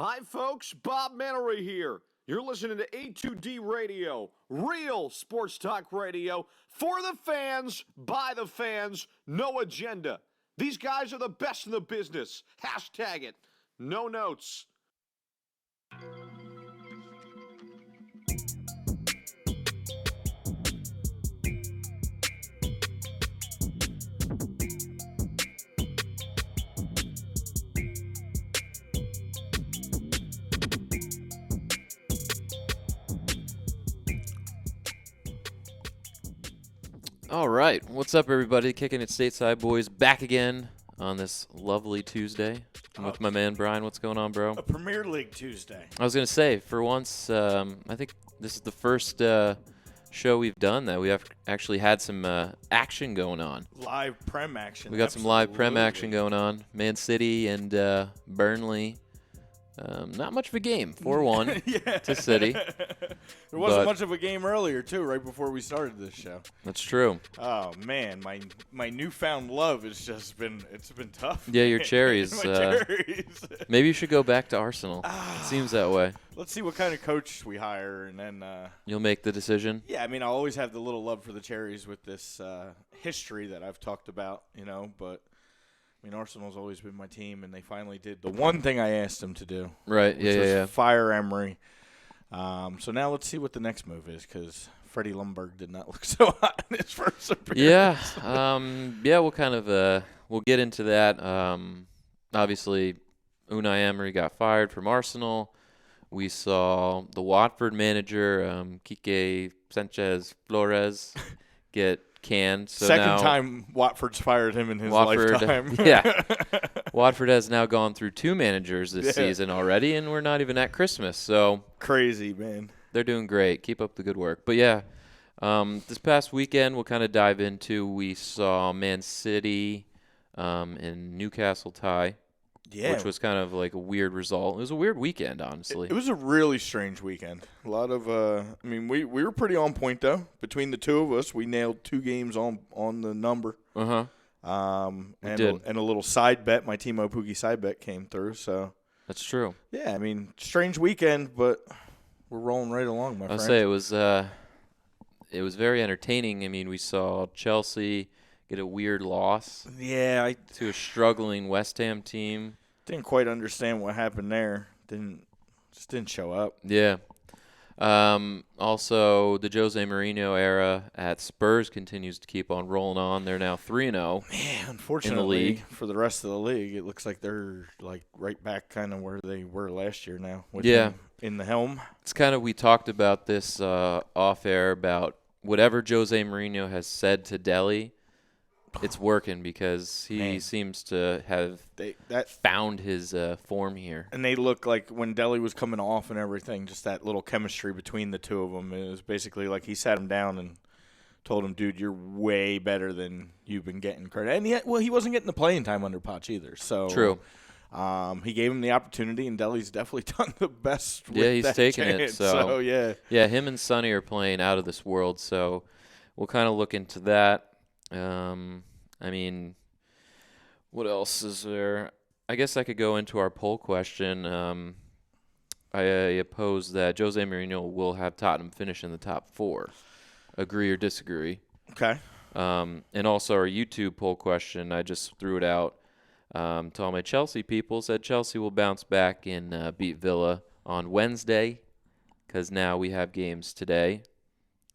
Hi, folks. Bob Mannery here. You're listening to A2D Radio, real sports talk radio for the fans, by the fans, no agenda. These guys are the best in the business. Hashtag it. No notes. All right. What's up, everybody? Kicking it Stateside, boys. Back again on this lovely Tuesday. I'm with my man, Brian. What's going on, bro? A Premier League Tuesday. I was going to say, for once, I think this is the first show we've done that we have actually had some action going on. Live Prem action. We got some live Prem action going on. Man City and Burnley. Not much of a game. 4-1 to City. There wasn't much of a game earlier, too, right before we started this show. That's true. Oh, man. My newfound love has just been tough. Yeah, your cherries. My cherries. Maybe you should go back to Arsenal. It seems that way. Let's see what kind of coach we hire, and then You'll make the decision? Yeah, I mean, I'll always have the little love for the cherries with this history that I've talked about, but I mean, Arsenal's always been my team, and they finally did the one thing I asked them to do. Right, which was yeah. fire Emery. So now let's see what the next move is, because Freddie Ljungberg did not look so hot in his first appearance. Yeah, we'll kind of we'll get into that. Obviously, Unai Emery got fired from Arsenal. We saw the Watford manager, Quique Sanchez Flores, get canned. So Second now time Watford's fired him in his lifetime. Yeah. Watford has now gone through two managers this season already, and we're not even at Christmas. So crazy, man. They're doing great. Keep up the good work. But, yeah, this past weekend we'll kind of dive into. We saw Man City and Newcastle tie, which was kind of like a weird result. It was a weird weekend, honestly. It was a really strange weekend. A lot of we were pretty on point, though. Between the two of us, we nailed 2 games on the number. Uh-huh. And a little side bet. My Timo Pukki side bet came through. So that's true. Yeah, I mean, strange weekend, but we're rolling right along, my friend. I'll say it was very entertaining. I mean, we saw Chelsea get a weird loss. Yeah, to a struggling West Ham team. Didn't quite understand what happened there. Just didn't show up. Yeah. Also, the Jose Mourinho era at Spurs continues to keep on rolling on. They're now 3-0. Man, unfortunately, in the league. For the rest of the league, it looks like they're like right back kind of where they were last year now. With him in the helm. It's kind of, we talked about this off air about whatever Jose Mourinho has said to Delhi. It's working because he seems to have found his form here. And they look like when Delhi was coming off and everything, just that little chemistry between the two of them. It was basically like he sat him down and told him, dude, you're way better than you've been getting credit. And yet, he wasn't getting the playing time under Poch either. So true. He gave him the opportunity, and Delhi's definitely done the best with he's that taking chance. it. So, yeah. Yeah, him and Sonny are playing out of this world. So we'll kind of look into that. I mean, what else is there? I guess I could go into our poll question. I oppose that Jose Mourinho will have Tottenham finish in the top 4. Agree or disagree? Okay. And also our YouTube poll question, I just threw it out to all my Chelsea people. Said Chelsea will bounce back and beat Villa on Wednesday, because now we have games today.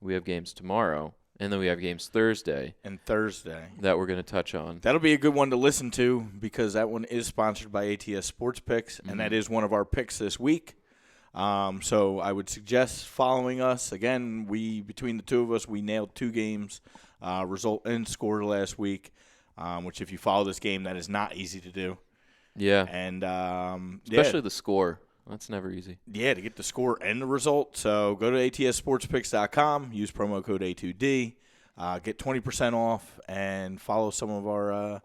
We have games tomorrow. And then we have games Thursday. That we're going to touch on. That'll be a good one to listen to, because that one is sponsored by ATS Sports Picks, and that is one of our picks this week. So I would suggest following us. Again, between the two of us, we nailed 2 games, result and score last week, which if you follow this game, that is not easy to do. Yeah. And especially the score. That's never easy. Yeah, to get the score and the result. So go to atsportspicks.com, use promo code A2D, get 20% off, and follow some of our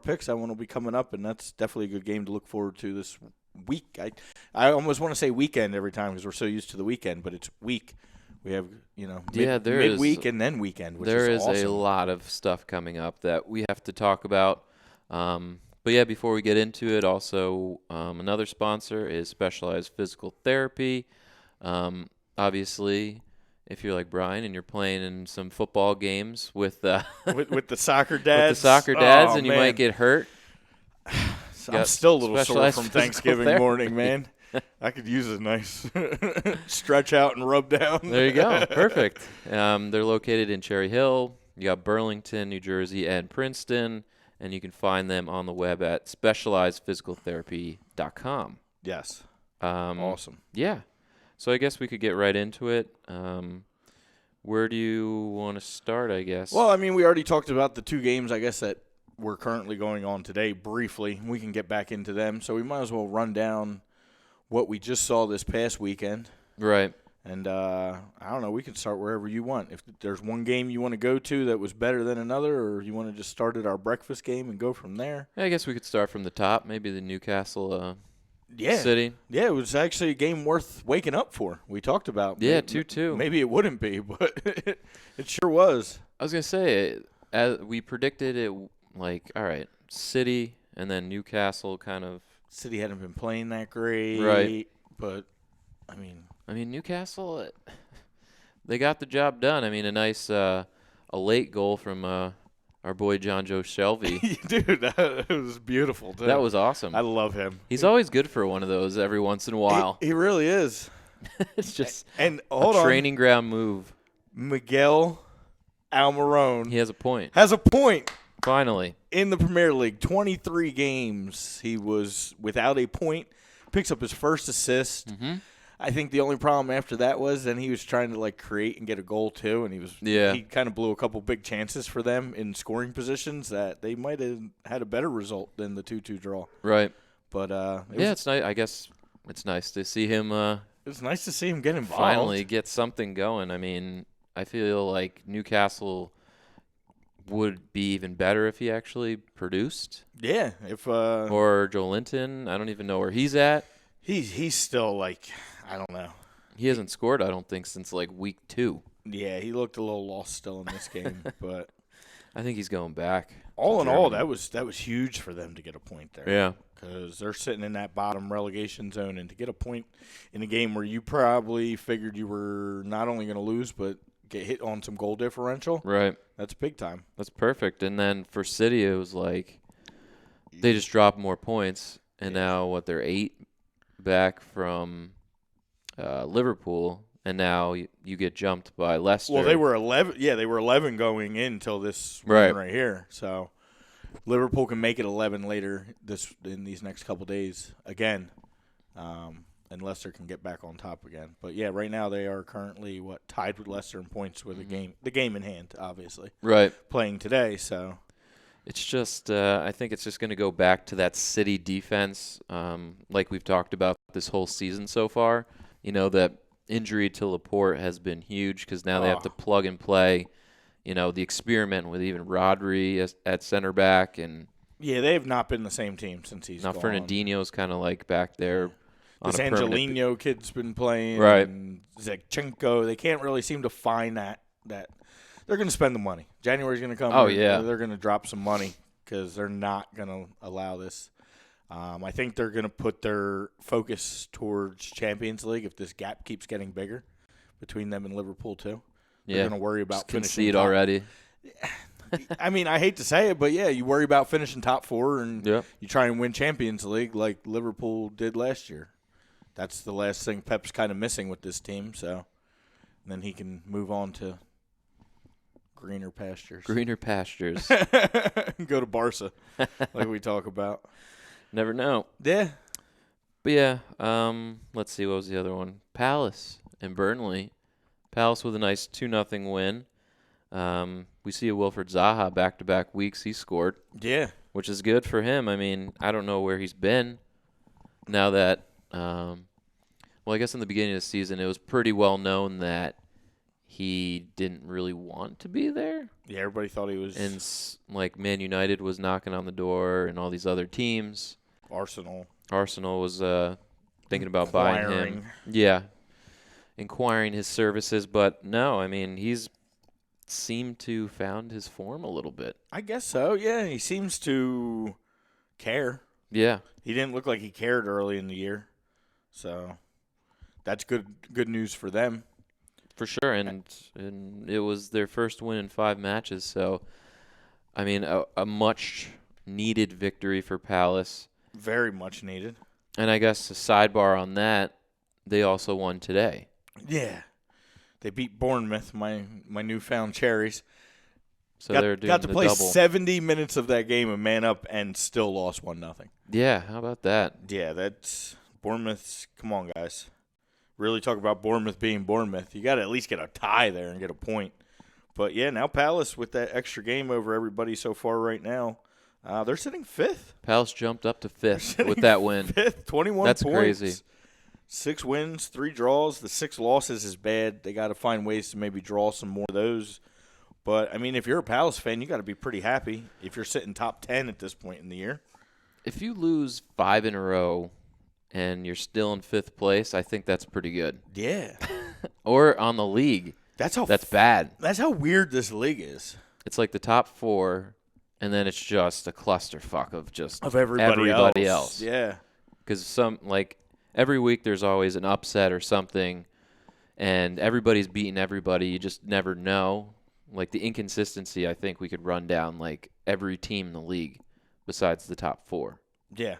picks. That one will be coming up, and that's definitely a good game to look forward to this week. I almost want to say weekend every time because we're so used to the weekend, but it's week. We have, midweek and then weekend, which is awesome. There is a lot of stuff coming up that we have to talk about. But yeah, before we get into it, also another sponsor is Specialized Physical Therapy. Obviously, if you're like Brian and you're playing in some football games with with the soccer dads, and you might get hurt. I'm still a little sore Specialized from Physical Thanksgiving Therapy. morning, man. I could use a nice stretch out and rub down. There you go. Perfect. They're located in Cherry Hill. You got Burlington, New Jersey, and Princeton. And you can find them on the web at specializedphysicaltherapy.com. Yes. Awesome. Yeah. So I guess we could get right into it. Where do you want to start, I guess? Well, I mean, we already talked about the 2 games, I guess, that were currently going on today briefly. We can get back into them. So we might as well run down what we just saw this past weekend. Right. And I don't know, we can start wherever you want. If there's one game you want to go to that was better than another, or you want to just start at our breakfast game and go from there. I guess we could start from the top, maybe the Newcastle Yeah. City. Yeah, it was actually a game worth waking up for. We talked about. Yeah, 2-2. Maybe it wouldn't be, but it sure was. I was going to say, as we predicted it, like, all right, City and then Newcastle kind of. City hadn't been playing that great. Right. But, I mean, Newcastle, they got the job done. I mean, a nice a late goal from our boy John Joe Shelby. dude, that was beautiful, too. That was awesome. I love him. He's always good for one of those every once in a while. He really is. It's just and a training ground move. Miguel Almiron He has a point. has a point. Finally. In the Premier League, 23 games, he was without a point, picks up his first assist. Mm-hmm. I think the only problem after that was then he was trying to like create and get a goal too, and he kind of blew a couple big chances for them in scoring positions that they might have had a better result than the 2-2 draw. Right. But it's nice. I guess it's nice to see him it was nice to see him get involved. finally get something going. I mean, I feel like Newcastle would be even better if he actually produced. Yeah, if or Joe Linton. I don't even know where he's at. He's still like, I don't know. He hasn't scored, I don't think, since like week 2. Yeah, he looked a little lost still in this game, but I think he's going back. All in all, that was huge for them to get a point there. Yeah. Because they're sitting in that bottom relegation zone, and to get a point in a game where you probably figured you were not only going to lose, but get hit on some goal differential. Right. That's big time. That's perfect. And then for City, it was like they just dropped more points, and now they're 8 back from Liverpool, and now you get jumped by Leicester. Well, they were 11. Yeah, they were 11 going in until this one right here. So Liverpool can make it 11 later in these next couple days again, and Leicester can get back on top again. But yeah, right now they are currently tied with Leicester in points with the game in hand, obviously. Right. Playing today, so. It's just, I think it's just going to go back to that City defense, like we've talked about this whole season so far. You know, that injury to Laporte has been huge because now they have to plug and play. You know, the experiment with even Rodri at center back. And yeah, they have not been the same team since he's gone. Now Fernandinho's kind of like back there. This Angelino kid's been playing. Right. And Zinchenko. They can't really seem to find that they're going to spend the money. January's going to come. Oh, yeah. They're going to drop some money because they're not going to allow this. I think they're going to put their focus towards Champions League if this gap keeps getting bigger between them and Liverpool, too. They're going to worry about finishing concede already. I mean, I hate to say it, but, yeah, you worry about finishing top 4 and you try and win Champions League like Liverpool did last year. That's the last thing Pep's kind of missing with this team, so then he can move on to greener pastures. Greener pastures. Go to Barca, like we talk about. Never know. Yeah. But yeah, let's see, what was the other one? Palace and Burnley. Palace with a nice 2-0 win. We see a Wilfred Zaha back-to-back weeks. He scored. Yeah. Which is good for him. I mean, I don't know where he's been now that I guess in the beginning of the season it was pretty well known that he didn't really want to be there. Yeah, everybody thought he was. And like Man United was knocking on the door and all these other teams. Arsenal was thinking about buying him. Yeah. Inquiring his services, but no, I mean, he's seemed to found his form a little bit. I guess so, yeah. He seems to care. Yeah. He didn't look like he cared early in the year. So that's good news for them. For sure, and it was their first win in 5 matches. So, I mean, a much-needed victory for Palace. Very much needed. And I guess a sidebar on that, they also won today. Yeah. They beat Bournemouth, my newfound cherries. So they're doing got to the play double. 70 minutes of that game and man up and still lost 1-0. Yeah, how about that? Yeah, that's Bournemouth's. Come on, guys. Really talk about Bournemouth being Bournemouth. You got to at least get a tie there and get a point. But, yeah, now Palace with that extra game over everybody so far right now, they're sitting 5th. Palace jumped up to 5th with that win. 5th, 21 That's points. crazy. 6 wins, 3 draws. The 6 losses is bad. They got to find ways to maybe draw some more of those. But, I mean, if you're a Palace fan, you got to be pretty happy if you're sitting top 10 at this point in the year. If you lose 5 in a row and you're still in 5th place, I think that's pretty good. Yeah. Or on the league. That's bad. That's how weird this league is. It's like the top 4, and then it's just a clusterfuck of everybody else. Yeah. Because every week there's always an upset or something, and everybody's beating everybody. You just never know. Like the inconsistency, I think we could run down like every team in the league besides the top 4. Yeah.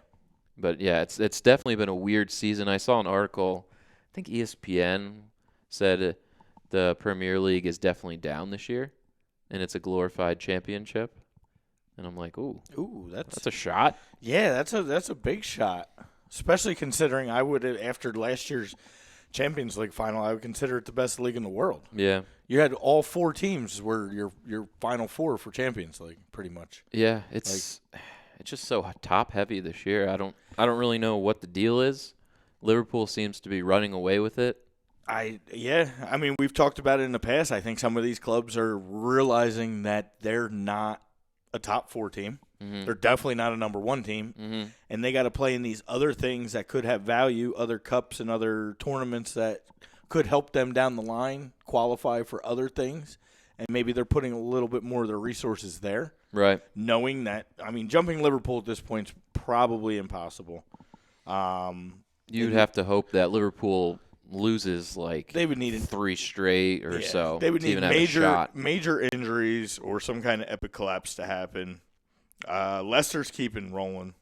But yeah, it's definitely been a weird season. I saw an article, I think ESPN said the Premier League is definitely down this year, and it's a glorified championship. And I'm like, ooh, that's a shot. Yeah, that's a big shot, especially considering I would, after last year's Champions League final, I would consider it the best league in the world. Yeah. You had all 4 teams were your final 4 for Champions League, pretty much. Yeah, it's just so top heavy this year. I don't really know what the deal is. Liverpool seems to be running away with it. I mean, we've talked about it in the past. I think some of these clubs are realizing that they're not a top 4 team. Mm-hmm. They're definitely not a number 1 team. Mm-hmm. And they got to play in these other things that could have value, other cups and other tournaments that could help them down the line qualify for other things. And maybe they're putting a little bit more of their resources there. Right. Knowing that, I mean, jumping Liverpool at this point is probably impossible. You'd have to hope that Liverpool loses they would need 3 straight or so. They would to need even have a shot. major injuries or some kind of epic collapse to happen. Leicester's keeping rolling.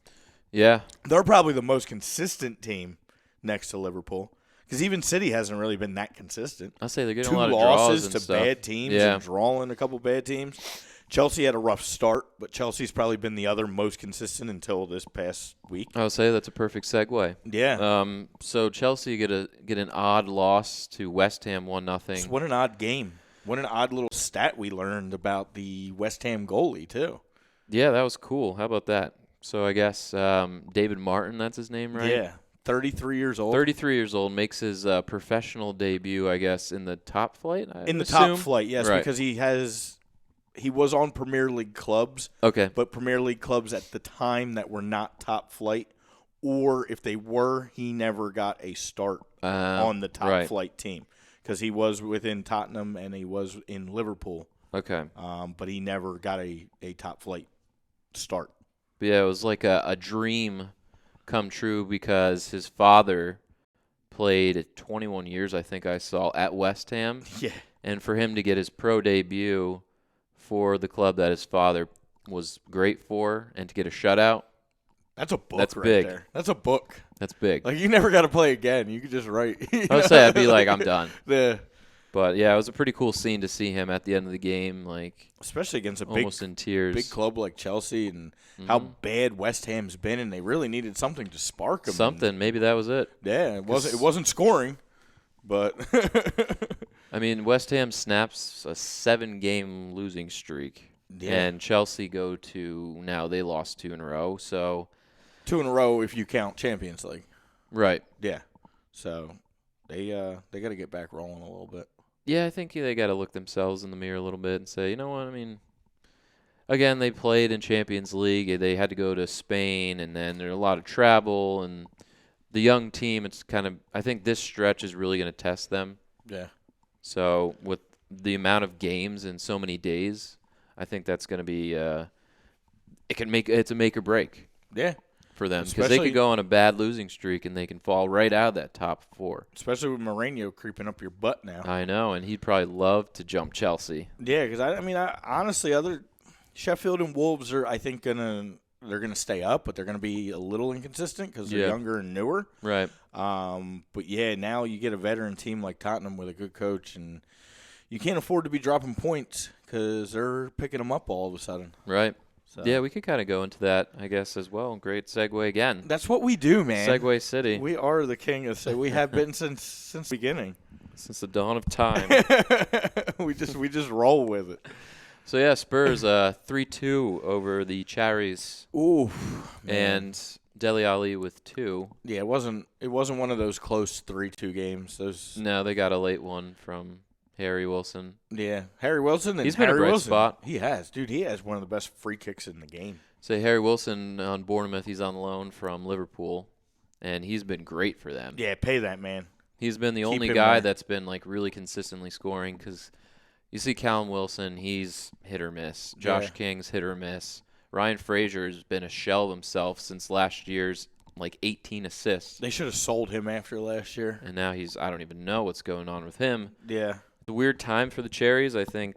Yeah. They're probably the most consistent team next to Liverpool because even City hasn't really been that consistent. I'll say they're getting 2 a lot of losses draws to and stuff. bad teams Yeah. and drawing a couple bad teams. Chelsea had a rough start, but Chelsea's probably been the other most consistent until this past week. I would say that's a perfect segue. Yeah. So Chelsea get an odd loss to West Ham 1-0. What an odd game. What an odd little stat we learned about the West Ham goalie, too. Yeah, that was cool. How about that? So I guess David Martin, that's his name, right? Yeah. 33 years old. 33 years old, makes his professional debut, I guess, in the top flight, In the top flight, yes, right. because he was on Premier League clubs. Okay. But Premier League clubs at the time that were not top flight, or if they were, he never got a start on the top flight team because he was within Tottenham and he was in Liverpool. Okay. But he never got a top flight start. But yeah, it was like a dream come true because his father played 21 years, I think I saw, at West Ham. Yeah. And for him to get his pro debut for the club that his father was great for and to get a shutout. That's a book. That's right big. there. That's a book. That's big. Like, you never got to play again. You could just write. I would say I'd be like, I'm done. Yeah. But yeah, it was a pretty cool scene to see him at the end of the game, like especially against a almost in tears. big club like Chelsea and how bad West Ham's been, and they really needed something to spark them. Something, maybe that was it. Yeah, it wasn't scoring, but I mean, West Ham snaps a 7-game losing streak, and Chelsea go to now they lost 2 in a row, so 2 in a row if you count Champions League. Right. Yeah. So they got to get back rolling a little bit. Yeah, I think they got to look themselves in the mirror a little bit and say, you know what, I mean, again, they played in Champions League. They had to go to Spain, and then there's a lot of travel. And the young team, it's kind of, I think this stretch is really going to test them. Yeah. So with the amount of games in so many days, I think that's going to be, it's a make or break. Yeah. for them because they could go on a bad losing streak and they can fall right out of that top 4. Especially with Mourinho creeping up your butt now. I know, and he'd probably love to jump Chelsea. Yeah, because I honestly, other Sheffield and Wolves are, I think, they're gonna stay up, but they're gonna be a little inconsistent because they're younger and newer. Right. But yeah, now you get a veteran team like Tottenham with a good coach, and you can't afford to be dropping points because they're picking them up all of a sudden. Right. So. Yeah, we could kind of go into that, I guess, as well. Great segue again. That's what we do, man. Segue City. We are the king of segue. We have been since the beginning. Since the dawn of time. we just roll with it. So yeah, Spurs 3-2 over the Cherries. Ooh. And Dele Alli with 2. Yeah, it wasn't one of those close 3-2 games. No, they got a late one from Harry Wilson. Yeah, Harry Wilson. He's been a bright spot. He has, dude. He has one of the best free kicks in the game. So Harry Wilson on Bournemouth, he's on loan from Liverpool, and he's been great for them. Yeah, pay that man. He's been the only guy that's been like really consistently scoring because you see Callum Wilson, he's hit or miss. Josh King's hit or miss. Ryan Fraser's been a shell of himself since last year's like 18 assists. They should have sold him after last year. And now I don't even know what's going on with him. Yeah. The weird time for the Cherries, I think,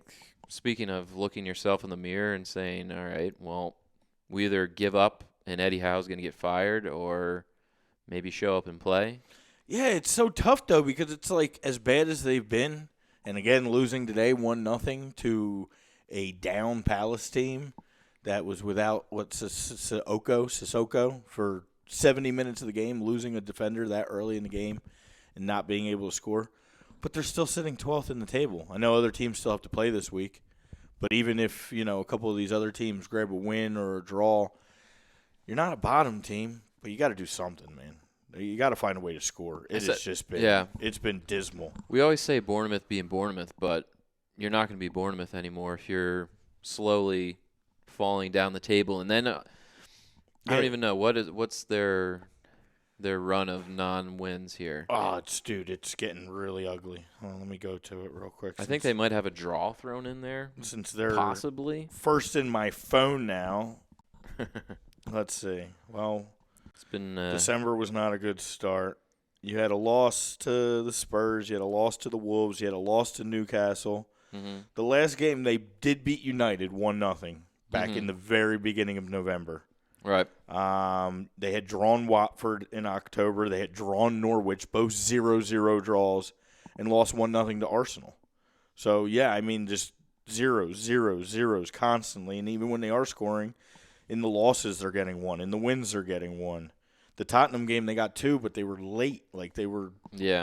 speaking of looking yourself in the mirror and saying, all right, well, we either give up and Eddie Howe's going to get fired or maybe show up and play. Yeah, it's so tough, though, because it's like as bad as they've been, and again, losing today 1-0 to a down Palace team that was without Sissoko for 70 minutes of the game, losing a defender that early in the game and not being able to score. But they're still sitting 12th in the table. I know other teams still have to play this week, but even if, a couple of these other teams grab a win or a draw, you're not a bottom team, but you got to do something, man. You got to find a way to score. It's been dismal. We always say Bournemouth being Bournemouth, but you're not going to be Bournemouth anymore if you're slowly falling down the table. And then I don't even know what's their run of non-wins here. Oh, it's getting really ugly. Let me go to it real quick. I think they might have a draw thrown in there. Since they're possibly first in my phone now. Let's see. Well, it's been December was not a good start. You had a loss to the Spurs. You had a loss to the Wolves. You had a loss to Newcastle. Mm-hmm. The last game they did beat United 1-0 back in the very beginning of November. Right. They had drawn Watford in October. They had drawn Norwich, both 0-0 draws, and lost 1-0 to Arsenal. So, yeah, just zeros constantly. And even when they are scoring, in the losses they're getting 1. In the wins they're getting 1. The Tottenham game they got 2, but they were late. Like, they were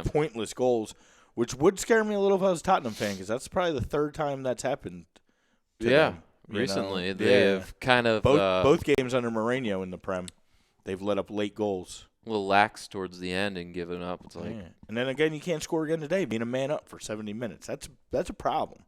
pointless goals, which would scare me a little if I was a Tottenham fan because that's probably the third time that's happened to them. Recently, they have kind of both games under Mourinho in the Prem, they've let up late goals. A little lax towards the end and given up. It's like, and then again, you can't score again today. Being a man up for 70 minutes, that's a problem.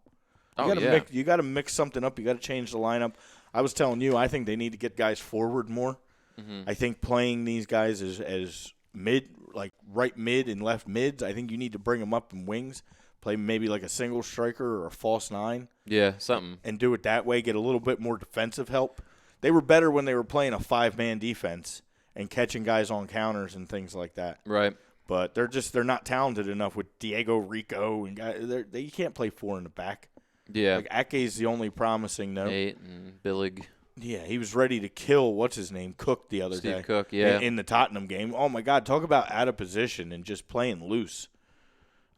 You got to mix something up. You got to change the lineup. I was telling you, I think they need to get guys forward more. Mm-hmm. I think playing these guys as mid, like right mid and left mids. I think you need to bring them up in wings. Play maybe like a single striker or a false 9. Yeah, something. And do it that way, get a little bit more defensive help. They were better when they were playing a 5-man defense and catching guys on counters and things like that. Right. But they're not talented enough with Diego Rico and guys. You can't play 4 in the back. Yeah. Like Ake's the only promising note. Nate and Billig. Yeah, he was ready to kill Cook the other day. Steve Cook, yeah. In the Tottenham game. Oh my God, talk about out of position and just playing loose.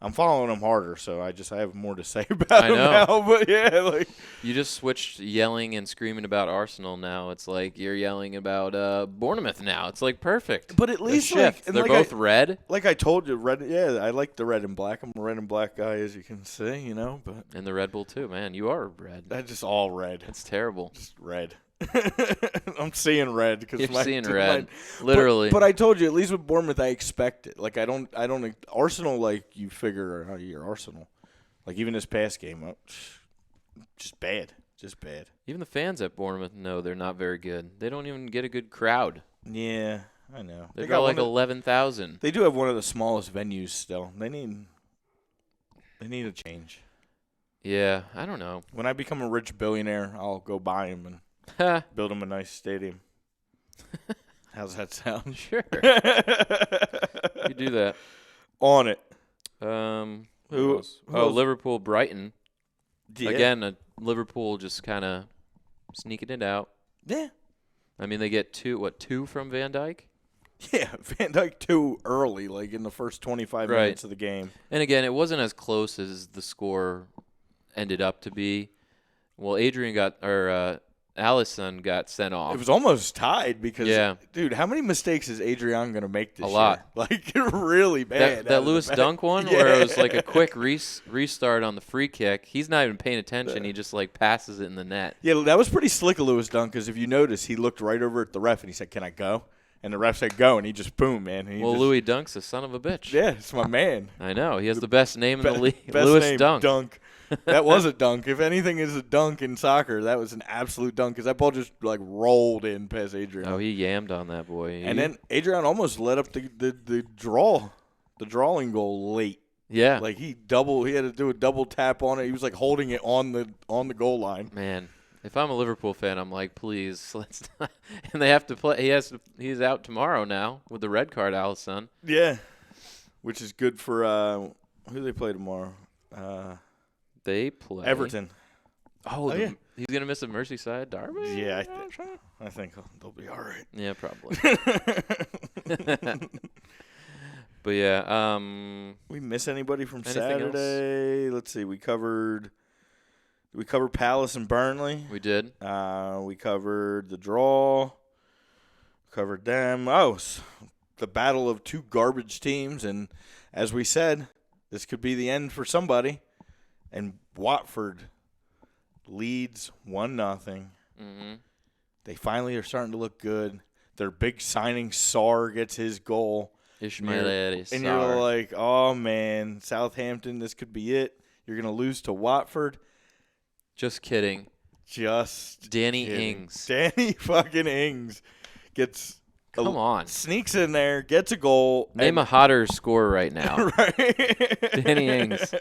I'm following him harder, so I have more to say about him now. But yeah, you just switched yelling and screaming about Arsenal now. It's like you're yelling about Bournemouth now. It's like perfect. But at least they're both red. Like I told you, red. Yeah, I like the red and black. I'm a red and black guy, as you can see. But and the Red Bull too, man. You are red. That's just all red. It's terrible. Just red. I'm seeing red because you're seeing red, literally. But I told you, at least with Bournemouth, I expect it. Like I don't. Arsenal, like you figure how you're Arsenal. Like even this past game, just bad. Even the fans at Bournemouth know they're not very good. They don't even get a good crowd. Yeah, I know. They got like 11,000. They do have one of the smallest venues still. They need a change. Yeah, I don't know. When I become a rich billionaire, I'll go buy them and build them a nice stadium. How's that sound? Sure. You do that. On it. Who else? who else? Liverpool, Brighton. Yeah. Again, Liverpool just kind of sneaking it out. Yeah. I mean, they get two from Van Dijk? Yeah, Van Dijk too early, like in the first 25 Right. minutes of the game. And again, it wasn't as close as the score ended up to be. Well, Alisson got sent off. It was almost tied because, Yeah. dude, how many mistakes is Adrian going to make this A lot. year? Like, really bad. That Lewis Dunk one where it was like a quick restart on the free kick. He's not even paying attention. He just like passes it in the net. Yeah, that was pretty slick of Lewis Dunk because if you notice, he looked right over at the ref and he said, "Can I go?" And the ref said, "Go," and he just boom, man. And he just, Louis Dunk's a son of a bitch. yeah, it's my man. I know. He has the best name in the league. Best Lewis name, Dunk. That was a dunk. If anything is a dunk in soccer, that was an absolute dunk because that ball just like rolled in past Adrian. Oh, he yammed on that boy. And then Adrian almost led up the drawing goal late. Yeah. Like he had to do a double tap on it. He was like holding it on the goal line. Man, if I'm a Liverpool fan, I'm like, please, let's not. And they have to play. He's out tomorrow now with the red card, Alisson. Yeah, which is good for who they play tomorrow. They play Everton. Yeah. He's gonna miss a Merseyside derby. Yeah, I think they'll be all right. Yeah, probably. But yeah, We miss anybody from Anything Saturday? Let's see. We covered Palace and Burnley. we did. We covered the draw. Covered them. The battle of two garbage teams, and as we said, this could be the end for somebody. And Watford leads 1-0. Mm-hmm. They finally are starting to look good. Their big signing, Sarr, gets his goal. Ishmael And you're like, oh, man, Southampton, this could be it. You're going to lose to Watford. Just kidding. Danny kidding. Ings. Danny fucking Ings gets Come on. sneaks in there, gets a goal. Name a hotter scorer right now. Right. Danny Ings.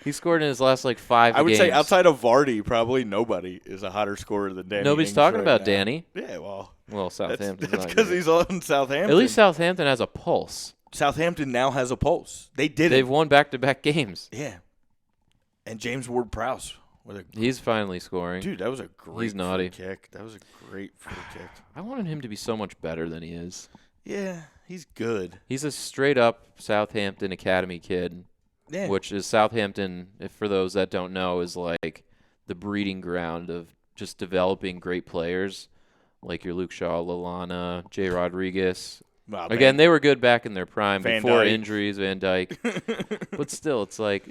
He scored in his last 5 games. I would say outside of Vardy, probably nobody is a hotter scorer than Danny. Nobody's Ings talking right about now. Danny. Yeah, well, Southampton's that's not because great. he's on Southampton. At least Southampton has a pulse. Southampton now has a pulse. They did They've it. won back-to-back games. Yeah. And James Ward-Prowse. He's finally scoring. Dude, that was a great He's naughty. free kick. That was a great free kick. I wanted him to be so much better than he is. Yeah, he's good. He's a straight-up Southampton Academy kid, Yeah. which is Southampton, if for those that don't know, is like the breeding ground of just developing great players, like your Luke Shaw, Lallana, Jay Rodriguez. Again, they were good back in their prime Van before Dijk. injuries, Van Dijk. But still, it's like,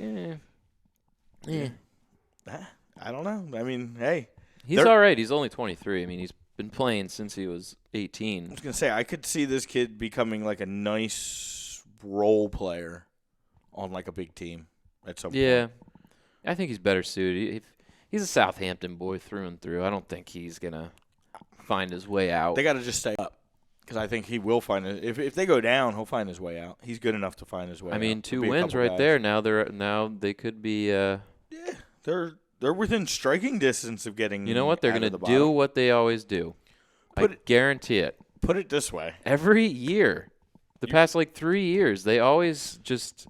I don't know. I mean, hey. He's all right. He's only 23. I mean, he's been playing since he was 18. I was going to say, I could see this kid becoming like a nice role player on like a big team at some Yeah. point. I think he's better suited. He's a Southampton boy through and through. I don't think he's going to find his way out. They got to just stay up because I think he will find it. If they go down, he'll find his way out. He's good enough to find his way out. I mean, 2 There'll be a wins couple right guys. there. Now they could be Yeah, they're within striking distance of getting. you know what? They're going to do what they always do. I guarantee it. Put it this way. Every year, the past 3 years, they always just,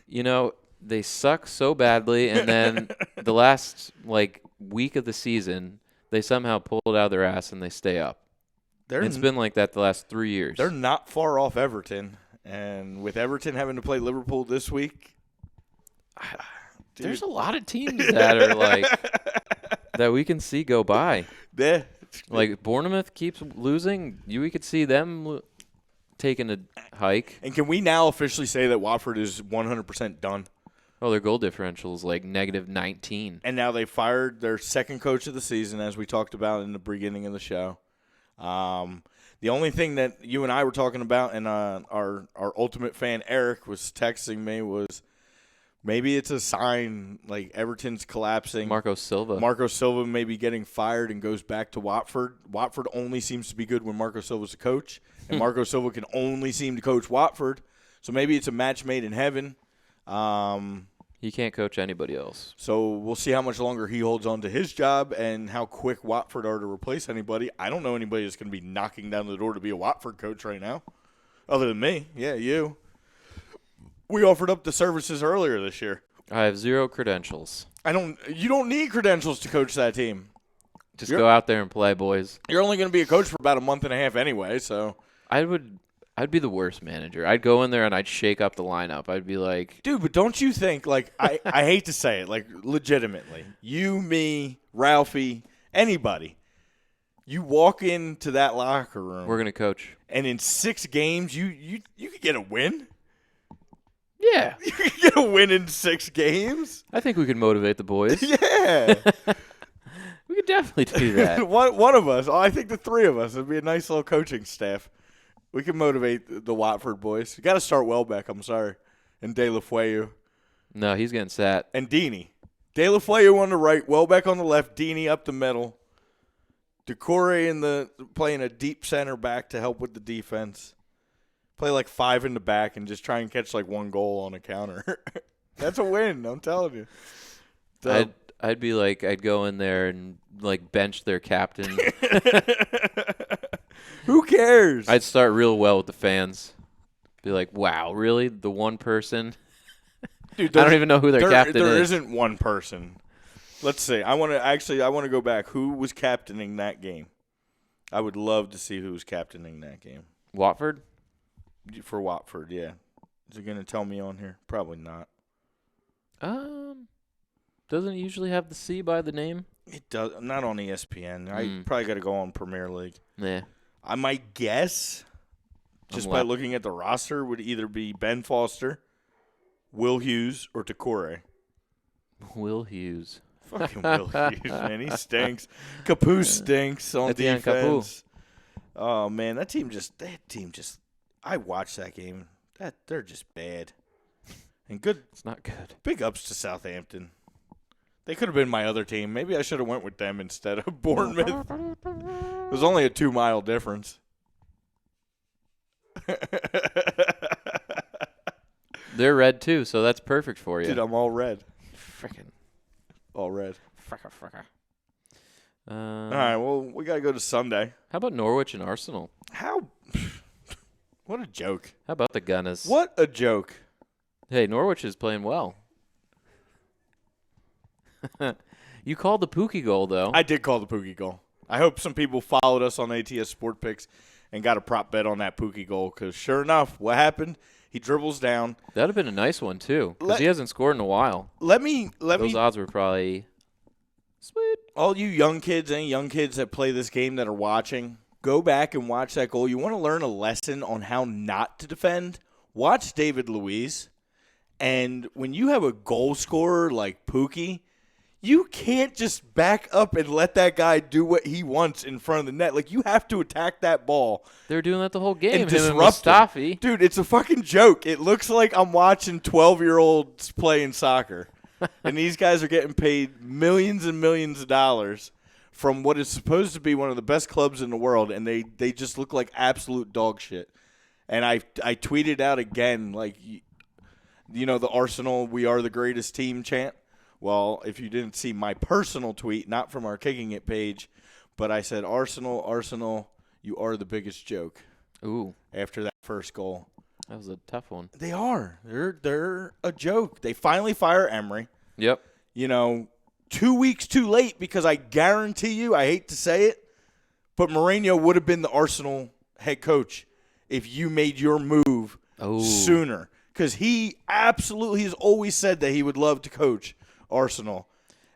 they suck so badly, and then the last week of the season, they somehow pull it out of their ass and they stay up. It's been like that the last 3 years. They're not far off Everton, and with Everton having to play Liverpool this week, there's a lot of teams that are that we can see go by. Yeah. Bournemouth keeps losing. We could see them taking a hike. And can we now officially say that Watford is 100% done? Oh, their goal differential is -19. And now they fired their second coach of the season, as we talked about in the beginning of the show. The only thing that you and I were talking about, and our ultimate fan Eric was texting me, was maybe it's a sign Everton's collapsing. Marco Silva may be getting fired and goes back to Watford. Watford only seems to be good when Marco Silva's a coach, and Marco Silva can only seem to coach Watford. So maybe it's a match made in heaven. Yeah, He can't coach anybody else. So we'll see how much longer he holds on to his job and how quick Watford are to replace anybody. I don't know anybody that's going to be knocking down the door to be a Watford coach right now, other than me. Yeah, you. We offered up the services earlier this year. I have 0 credentials. You don't need credentials to coach that team. Just go out there and play, boys. You're only going to be a coach for about a month and a half anyway, so. I'd be the worst manager. I'd go in there and I'd shake up the lineup. I'd be like, dude, but don't you think, like, I hate to say it, like, legitimately, you, me, Ralphie, anybody, you walk into that locker room. we're going to coach. And in 6 games, you could get a win? Yeah. You could get a win in 6 games? I think we could motivate the boys. Yeah. We could definitely do that. One of us, I think the 3 of us, would be a nice little coaching staff. We can motivate the Watford boys. You got to start Welbeck, I'm sorry. And De La Fueu. No, he's getting sat. And Deeney. De La Fueu on the right, Welbeck on the left, Deeney up the middle. Decore playing a deep center back to help with the defense. Play like 5 in the back and just try and catch like 1 goal on a counter. That's a win, I'm telling you. So, I'd be like, I'd go in there and like bench their captain. who cares? I'd start real well with the fans. Be like, wow, really? The one person? Dude, I don't even know who their captain There is. isn't one person. Let's see. I want to go back. Who was captaining that game? I would love to see who was captaining that game. Watford? For Watford, yeah. Is it going to tell me on here? Probably not. Doesn't it usually have the C by the name? It does. Not on ESPN. I probably got to go on Premier League. Yeah. I might guess, just by looking at the roster, would either be Ben Foster, Will Hughes, or Decore. Will Hughes. Fucking Will Hughes, man. He stinks. Capu stinks on Etienne defense. Oh, man. That team just I watched that game. They're just bad. And good. It's not good. Big ups to Southampton. They could have been my other team. Maybe I should have went with them instead of Bournemouth. It was only a 2-mile difference. They're red too, so that's perfect for you. Dude, I'm all red. Frickin'. All red. Fricka. All right, well, we got to go to Sunday. How about Norwich and Arsenal? What a joke. How about the Gunners? What a joke. Hey, Norwich is playing well. You called the Pookie goal, though. I did call the Pookie goal. I hope some people followed us on ATS Sport Picks and got a prop bet on that Pookie goal because sure enough, what happened? He dribbles down. That would have been a nice one, too, because he hasn't scored in a while. Those odds were probably sweet. All you young kids, any young kids that play this game that are watching, go back and watch that goal. You want to learn a lesson on how not to defend? Watch David Luiz. And when you have a goal scorer like Pookie, you can't just back up and let that guy do what he wants in front of the net. Like, you have to attack that ball. They were doing that the whole game. And Him and disrupt Mustafi. Dude, it's a fucking joke. It looks like I'm watching 12-year-olds playing soccer. And these guys are getting paid millions and millions of dollars from what is supposed to be one of the best clubs in the world, and they just look like absolute dog shit. And I tweeted out again, like, you know, the Arsenal, we are the greatest team chant. Well, if you didn't see my personal tweet, not from our Kicking It page, but I said, Arsenal, you are the biggest joke. Ooh. After that first goal. That was a tough one. They are. They're a joke. They finally fire Emery. Yep. You know, 2 weeks too late because I guarantee you, I hate to say it, but Mourinho would have been the Arsenal head coach if you made your move sooner. Because he absolutely has always said that he would love to coach Arsenal.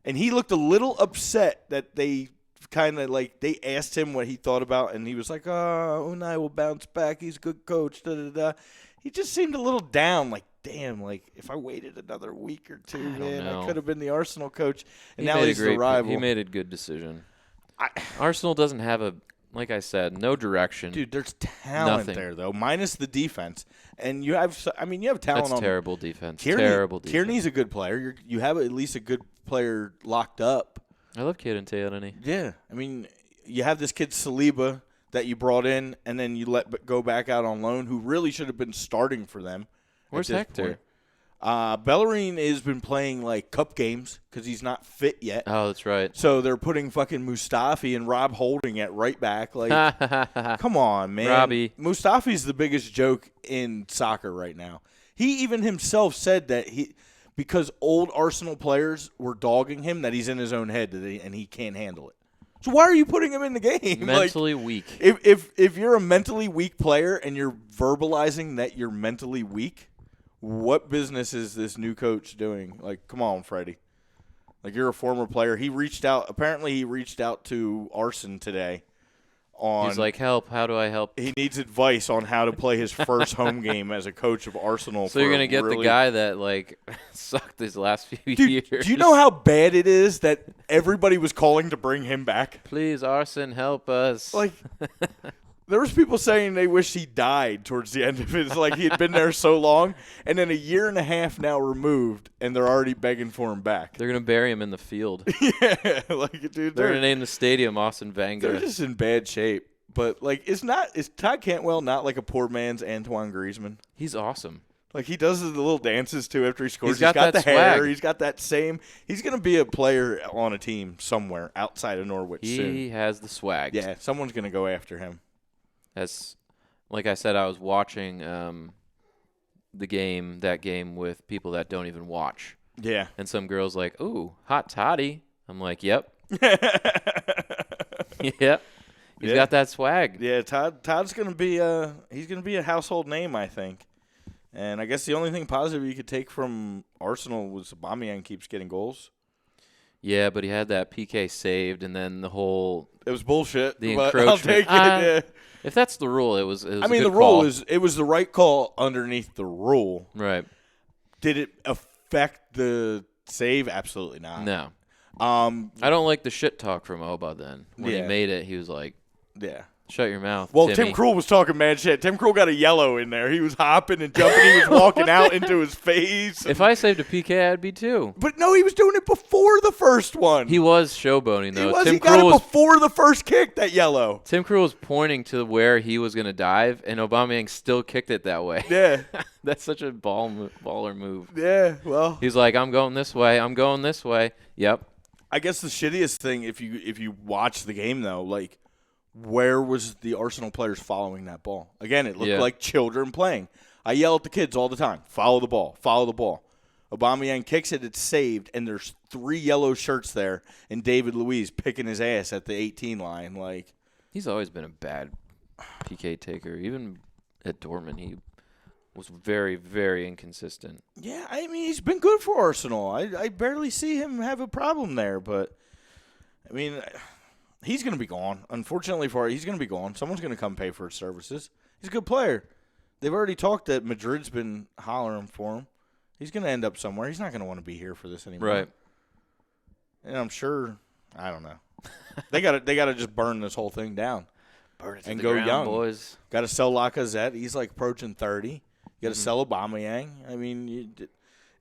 And he looked a little upset that they kind of like they asked him what he thought about, and he was like, Unai will bounce back. He's a good coach. Da, da, da. He just seemed a little down, like, damn, like if I waited another week or two, man, I could have been the Arsenal coach. And now he's the rival. He made a good decision. Arsenal doesn't have like I said, no direction. Dude, there's talent there, though, minus the defense. And you have talent. That's terrible defense. Terrible defense. Kearney's a good player. You have at least a good player locked up. I love Kid and Tierney. Yeah. I mean, you have this kid Saliba that you brought in, and then you let go back out on loan, who really should have been starting for them. Where's Hector? Bellerin has been playing like cup games because he's not fit yet. Oh, that's right. So they're putting fucking Mustafi and Rob Holding at right back. Like, come on, man. Robbie. Mustafi's the biggest joke in soccer right now. He even himself said that because old Arsenal players were dogging him, that he's in his own head and he can't handle it. So why are you putting him in the game? Mentally weak. If you're a mentally weak player and you're verbalizing that you're mentally weak, what business is this new coach doing? Like, come on, Freddie. Like, you're a former player. Apparently he reached out to Arsenal today. He's like, help. How do I help? He needs advice on how to play his first home game as a coach of Arsenal. So you're going to get the guy that, like, sucked these last few years. Do you know how bad it is that everybody was calling to bring him back? Please, Arsene, help us. Like, there was people saying they wish he died towards the end of it. It's like he had been there so long, and then a year and a half now removed, and they're already begging for him back. They're going to bury him in the field. Yeah, like, dude, they're going to name the stadium Austin Wenger. They're just in bad shape. But, like, is Todd Cantwell not like a poor man's Antoine Griezmann? He's awesome. Like, he does the little dances, too, after he scores. He's got the swag. hair. He's got that same – he's going to be a player on a team somewhere outside of Norwich soon. He has the swag. Yeah, someone's going to go after him. Like I said, I was watching that game with people that don't even watch. Yeah. And some girl's like, ooh, hot toddy. I'm like, yep. Yep. He's got that swag. Yeah, Todd's going to be he's going to be a household name, I think. And I guess the only thing positive you could take from Arsenal was Aubameyang keeps getting goals. Yeah, but he had that PK saved, and then the whole it was bullshit. The but encroachment. I'll take it. Yeah. If that's the rule, it was. I mean, a good the rule call. it was the right call underneath the rule. Right. Did it affect the save? Absolutely not. No. I don't like the shit talk from Oba. Then when he made it, he was like, "Yeah, shut your mouth." Well, Timmy. Tim Krul was talking mad shit. Tim Krul got a yellow in there. He was hopping and jumping. He was walking out into his face. If I saved a PK, I'd be too. But no, he was doing it before the first one. He was showboating though. He got it before the first kick. That yellow. Tim Krul was pointing to where he was going to dive, and Aubameyang still kicked it that way. Yeah, that's such a baller move. Yeah, well, he's like, I'm going this way. I'm going this way. Yep. I guess the shittiest thing, if you watch the game though, like, where was the Arsenal players following that ball? Again, it looked like children playing. I yell at the kids all the time, follow the ball, follow the ball. Aubameyang kicks it, it's saved, and there's 3 yellow shirts there, and David Luiz picking his ass at the 18 line. Like, he's always been a bad PK taker. Even at Dortmund, he was very, very inconsistent. Yeah, I mean, he's been good for Arsenal. I barely see him have a problem there, but, I mean, he's going to be gone. Unfortunately for him, he's going to be gone. Someone's going to come pay for his services. He's a good player. They've already talked that Madrid's been hollering for him. He's going to end up somewhere. He's not going to want to be here for this anymore. Right. And I'm sure, I don't know. They got to just burn this whole thing down. Burn it to and the go ground, young. boys. Got to sell Lacazette. He's like approaching 30. You got to sell Aubameyang. I mean,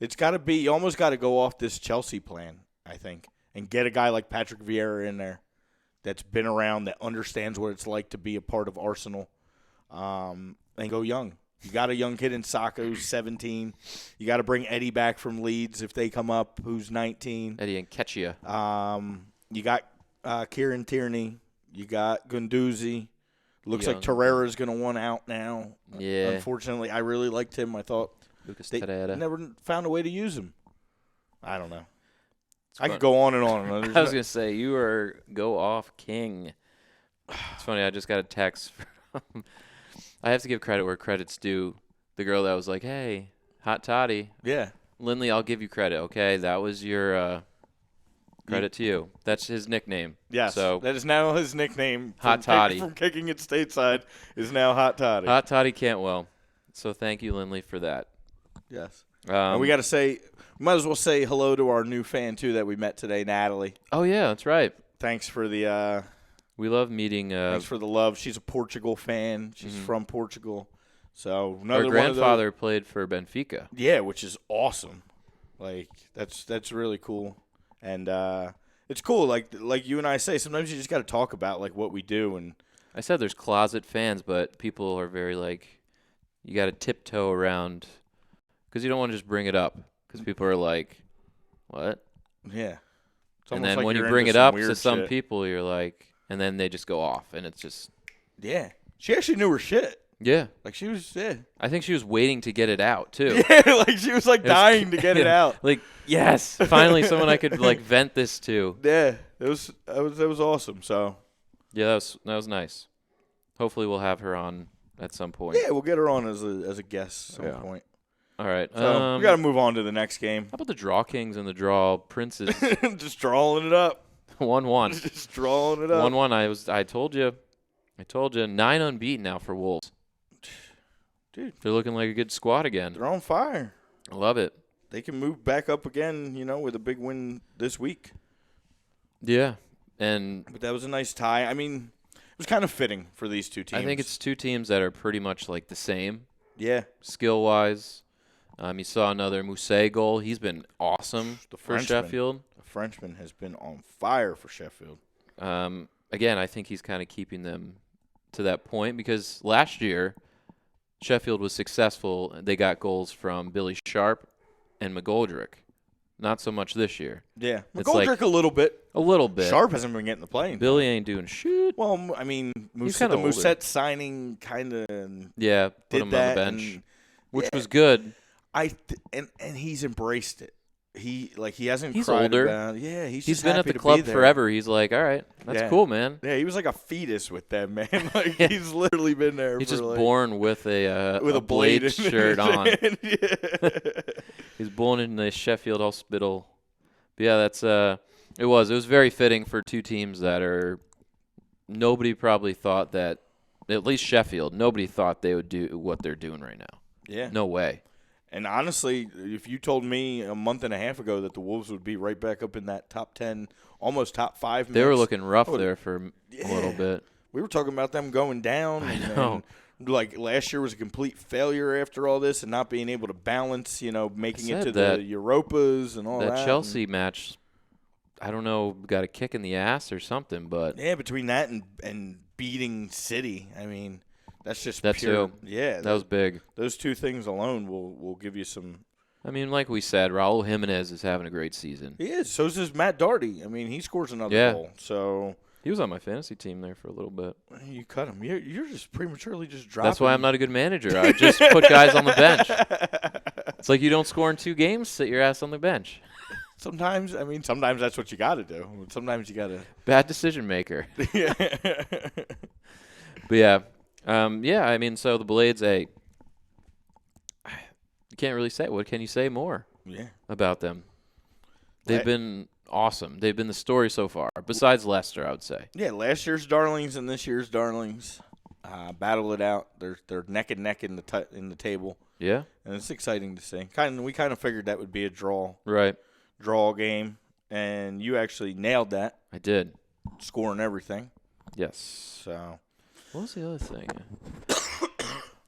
it's got to be. You almost got to go off this Chelsea plan, I think, and get a guy like Patrick Vieira in there that's been around, that understands what it's like to be a part of Arsenal, and go young. You got a young kid in Saka who's 17. You got to bring Eddie back from Leeds if they come up, who's 19. Eddie Nketiah. You got Kieran Tierney. You got Guendouzi. Looks Young. like Torreira's going to want out now. Yeah. Unfortunately, I really liked him. I thought Lucas they Torreira. never found a way to use him. I don't know. I fun. could go on and on. I was going to say, you are go off king. It's funny, I just got a text from – I have to give credit where credit's due. The girl that was like, hey, hot toddy. Yeah. Lindley, I'll give you credit, okay? That was your credit to you. That's his nickname. Yes. So that is now his nickname. Hot Toddy. From kicking it stateside is now Hot Toddy. Hot Toddy Cantwell. So thank you, Lindley, for that. Yes. And we got to say – might as well say hello to our new fan, too, that we met today, Natalie. Oh, yeah, that's right. Thanks for the we love meeting thanks for the love. She's a Portugal fan. She's from Portugal. So another our grandfather played for Benfica. Yeah, which is awesome. Like, that's really cool. And it's cool, like you and I say, sometimes you just got to talk about, like, what we do. And I said there's closet fans, but people are very, like, you got to tiptoe around because you don't want to just bring it up because people are like, what? Yeah. It's And almost then like when you you're bring into it some up weird to some shit. people, you're like, and then they just go off, and it's just, Yeah. She actually knew her shit. yeah. Like, she was, yeah. I think she was waiting to get it out, too. Yeah, like, she was, like, It was- dying to get it yeah, out. Like, yes, finally someone I could, like, vent this to. Yeah. It was awesome, so. Yeah, that was nice. Hopefully we'll have her on at some point. Yeah, we'll get her on as a guest at some Yeah. point. All right. So, we got to move on to the next game. How about the Draw Kings and the Draw Princes? Just drawing it up. 1-1. Just drawing it up. 1-1. I told you. 9 unbeaten now for Wolves. Dude. They're looking like a good squad again. They're on fire. I love it. They can move back up again, with a big win this week. Yeah. And But that was a nice tie. I mean, it was kind of fitting for these two teams. I think it's two teams that are pretty much like the same Yeah. skill-wise. You saw another Mousset goal. He's been awesome The for Frenchman. Sheffield. The Frenchman has been on fire for Sheffield. Again, I think he's kind of keeping them to that point because last year Sheffield was successful. They got goals from Billy Sharp and McGoldrick. Not so much this year. Yeah. It's McGoldrick like- a little bit. A little bit. Sharp hasn't been getting the playing. Billy ain't doing shit. Well, I mean, He's the kinda older. Mousset signing kind of Yeah, put did him that. on the bench, and which yeah. was good. and he's embraced it. He hasn't He's cried older. about it. Yeah, he's He's just been at happy the to be club there. forever. He's like, all right, that's Yeah. cool, man. Yeah, he was like a fetus with them, man. Like he's literally been there. He's for just like, born with a with a blade blade in shirt his on. hand. Yeah. He's born in the Sheffield Hospital. But yeah, that's it was very fitting for two teams that are nobody probably thought that, at least Sheffield, nobody thought they would do what they're doing right now. Yeah. No way. And honestly, if you told me a month and a half ago that the Wolves would be right back up in that top 10, almost top 5 They were mix, looking rough I would've- there for a little bit. we were talking about them going down. I and, know. and, like last year was a complete failure after all this and not being able to balance, making it said to that- the Europas and all that. That Chelsea match, I don't know, got a kick in the ass or something, but Yeah, between that and beating City, I mean, that's just That pure. too. Yeah, that was big. those two things alone will give you some. I mean, like we said, Raul Jimenez is having a great season. He is. So is Matt Doherty. I mean, he scores another Yeah. goal. So He was on my fantasy team there for a little bit. you cut him. You're just prematurely just dropping. That's why I'm not a good manager. I just put guys on the bench. It's like you don't score in 2 games, sit your ass on the bench. Sometimes that's what you got to do. Sometimes you got to. Bad decision maker. Yeah. But yeah. I mean, so the Blades, you can't really say. What can you say more Yeah. about them? They've been awesome. They've been the story so far, besides Leicester, I would say. Yeah. Last year's darlings and this year's darlings battle it out. They're neck and neck in the table, Yeah? and it's exciting to see. We kind of figured that would be a draw game, and you actually nailed that, I did. scoring everything. Yes. So What was the other thing?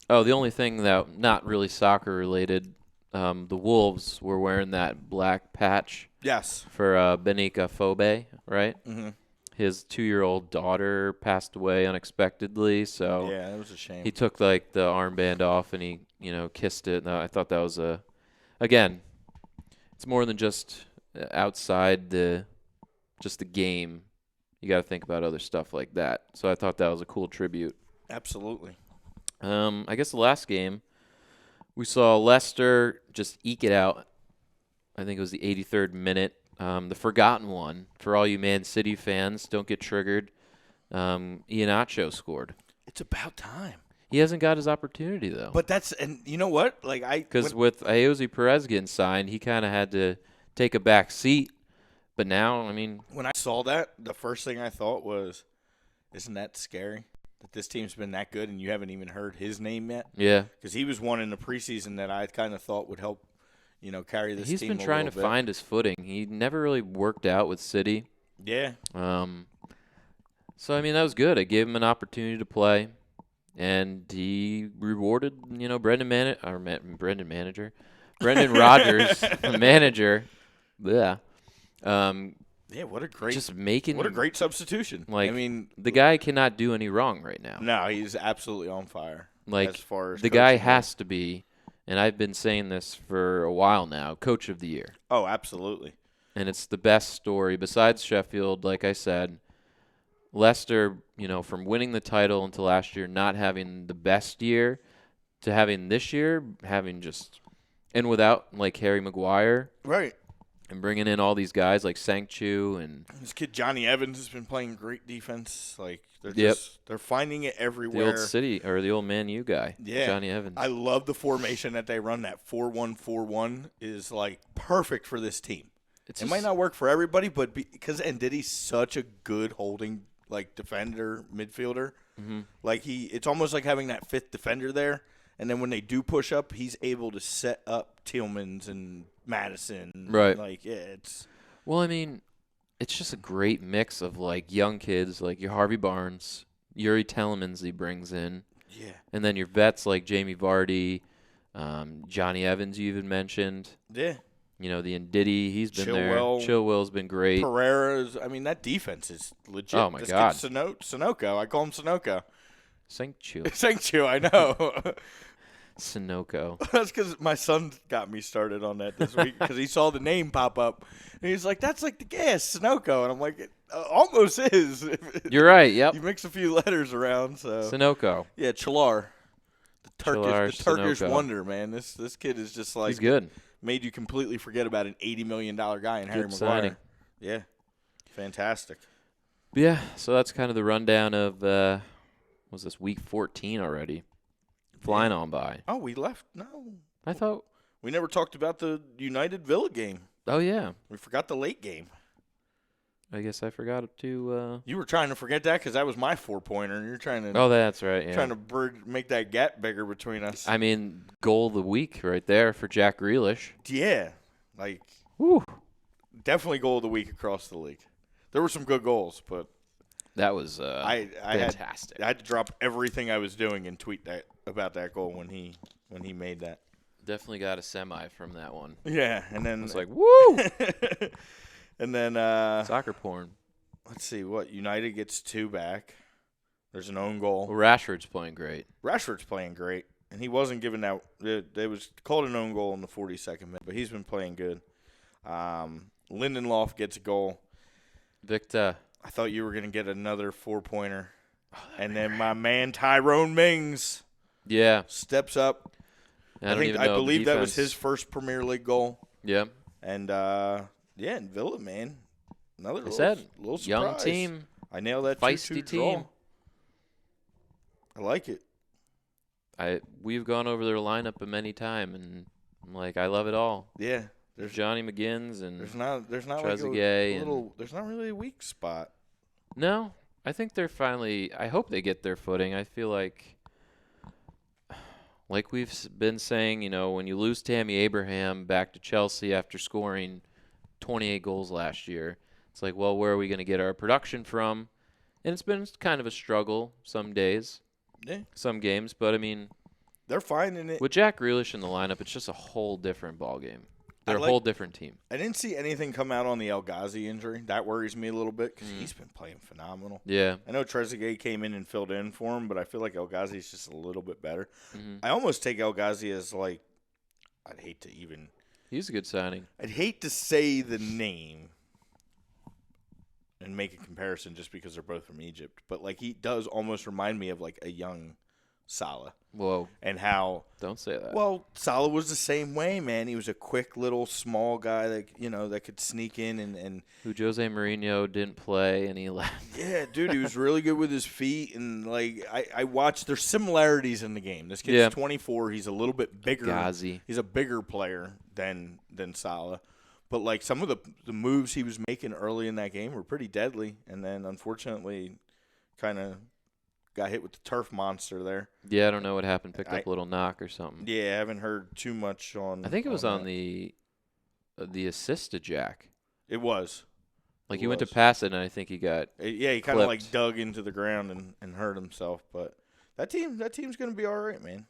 Oh, the only thing that not really soccer related, the Wolves were wearing that black patch yes. for Benika Fobe, right? Mm-hmm. His 2-year-old daughter passed away unexpectedly, so Yeah, that was a shame. he took like the armband off and he, kissed it. And I thought that was again, it's more than just outside the game. You got to think about other stuff like that. So I thought that was a cool tribute. Absolutely. I guess the last game, we saw Leicester just eke it out. I think it was the 83rd minute. The forgotten one for all you Man City fans. Don't get triggered. Iheanacho scored. It's about time. He hasn't got his opportunity, though. But and you know what? Because with Ayoze Perez getting signed, he kind of had to take a back seat. But now, I mean, when I saw that, the first thing I thought was, isn't that scary that this team's been that good and you haven't even heard his name yet? yeah. Because he was one in the preseason that I kind of thought would help, carry this team. He's been trying to find his footing. He never really worked out with City. Yeah. So, I mean, that was good. I gave him an opportunity to play. And he rewarded, Brendan Rodgers, the manager. Yeah. Yeah, what a great substitution. Like, I mean, the guy cannot do any wrong right now. no, he's absolutely on fire. Like, as far as the guy coaching has to be, and I've been saying this for a while now, Coach of the Year. Oh, absolutely. And it's the best story besides Sheffield, like I said. Leicester, from winning the title until last year, not having the best year, to having this year, having just, and without like Harry Maguire, Right. and bringing in all these guys like Sanchu and This kid Johnny Evans has been playing great defense. Like they're Yep. they're finding it the everywhere. old City or the old Man U guy, Yeah. Johnny Evans. I love the formation that they run. That 4-1-4-1 is like perfect for this team. It's It just- might not work for everybody, but because Ndidi's such a good holding defender midfielder, like it's almost like having that fifth defender there. And then when they do push up, he's able to set up Tielemans and Madison. Right. It's Well, I mean, it's just a great mix of like young kids like your Harvey Barnes, Yuri Tielemans he brings in, and then your vets like Jamie Vardy, Johnny Evans you even mentioned. Yeah. The Ndidi, he's been Chilwell. there. Chilwell's been great. Pereira's. I mean, that defense is legit. Oh, my This God. kid Sunoco. I call him Sunoco. Sanchu. Sanchu, I know. Sunoco. That's because my son got me started on that this week because he saw the name pop up. And he's like, that's like the gas, Sunoco. And I'm like, it almost is. You're right, yep. You mix a few letters around. So Sunoco. yeah, Chilar. Chilar, The Turkish Sunoco. wonder, man. This kid is just like He's good. made you completely forget about an $80 million guy in Harry Good Maguire. signing. Yeah. Fantastic. But yeah, so that's kind of the rundown of, was this week 14 already? Flying on by. Oh, we left? No. I thought, We never talked about the United Villa game. oh yeah. We forgot the late game. I guess I forgot to, You were trying to forget that because that was my 4-pointer, and you're trying to that's right, yeah. trying to make that gap bigger between us. I mean, goal of the week right there for Jack Grealish. Yeah, like Woo. definitely goal of the week across the league. There were some good goals, but That was I fantastic. had to drop everything I was doing and tweet that about that goal when he made that. Definitely got a semi from that one. Yeah, and then I was like, woo! and then Soccer porn. let's see what United gets 2 back. There's an own goal. Well, Rashford's playing great. Rashford's playing great, and he wasn't given that. It was called an own goal in the 42nd minute, but he's been playing good. Lindelof gets a goal. Victor. I thought you were going to get another 4-pointer. And then my man Tyrone Mings Yeah. steps up. I don't even know. I believe that was defense. his first Premier League goal. Yeah. And and Villa, man, another said, little surprise. young team. I nailed that Feisty 2-2 draw. team. I like it. We've gone over their lineup many times, and I'm like, I love it all. Yeah, There's Johnny McGinns and there's not like Trezeguet a little. There's not really a weak spot. no, I think they're finally. I hope they get their footing. I feel like we've been saying, when you lose Tammy Abraham back to Chelsea after scoring 28 goals last year, it's like, well, where are we going to get our production from? And it's been kind of a struggle some days, Yeah, some games, but I mean, they're finding it. with Jack Grealish in the lineup, it's just a whole different ballgame. They're a whole different team. I didn't see anything come out on the El Ghazi injury. That worries me a little bit because he's been playing phenomenal. Yeah. I know Trezeguet came in and filled in for him, but I feel like El Ghazi is just a little bit better. Mhm. I almost take El Ghazi as like, I'd hate He's a good signing. to say the name and make a comparison just because they're both from Egypt, but like he does almost remind me of like a young Salah Whoa. and how. Don't say that. Well, Salah was the same way, man. He was a quick little small guy that that could sneak in and Who Jose Mourinho didn't play, and he left. yeah, dude, he was really good with his feet and like I watched. There's similarities in the game. This kid's Yeah. 24. He's a little bit bigger. Ghazi. He's a bigger player than Salah, but like some of the moves he was making early in that game were pretty deadly, and then unfortunately, kind of got hit with the turf monster there. Yeah, I don't know what happened. Picked up a little knock or something. Yeah, I haven't heard too much on. I think it was on that. the assist to Jack. It was. Like It he went to was. pass it, and I think he got. Yeah, he kind of like clipped. dug into the ground and hurt himself. But that team's gonna be all right, man.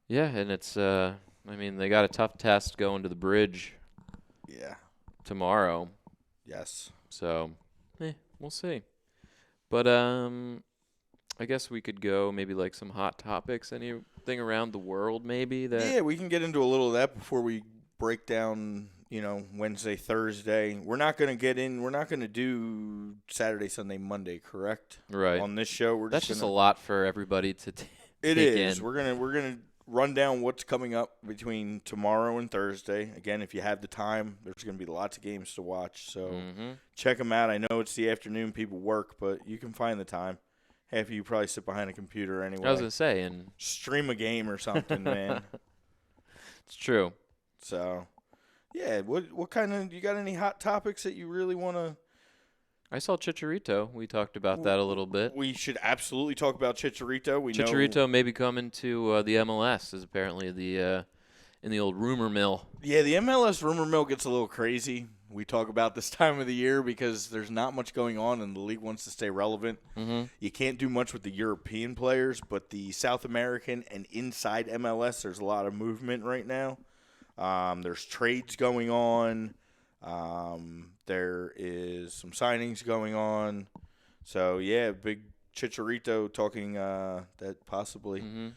Yeah, and it's. I mean, they got a tough test going to the Bridge Yeah. tomorrow, Yes. so we'll see. But I guess we could go maybe like some hot topics, anything around the world maybe that. Yeah, we can get into a little of that before we break down, Wednesday, Thursday. We're not going to do Saturday, Sunday, Monday, correct? Right. On this show, That's just a lot for everybody to It take is. in. We're gonna run down what's coming up between tomorrow and Thursday. Again, if you have the time, there's going to be lots of games to watch. So check them out. I know it's the afternoon, people work, but you can find the time. Half of you probably sit behind a computer anyway. I was going to say. And stream a game or something, man. It's true. So, yeah, what kind of – you got any hot topics that you really want to – I saw Chicharito. We talked about that a little bit. We should absolutely talk about Chicharito. Chicharito may be coming to the MLS, is apparently in the old rumor mill. Yeah, the MLS rumor mill gets a little crazy. We talk about this time of the year because there's not much going on and the league wants to stay relevant. Mm-hmm. You can't do much with the European players, but the South American and inside MLS, there's a lot of movement right now. There's trades going on. There is some signings going on. So, yeah, big Chicharito talking that possibly.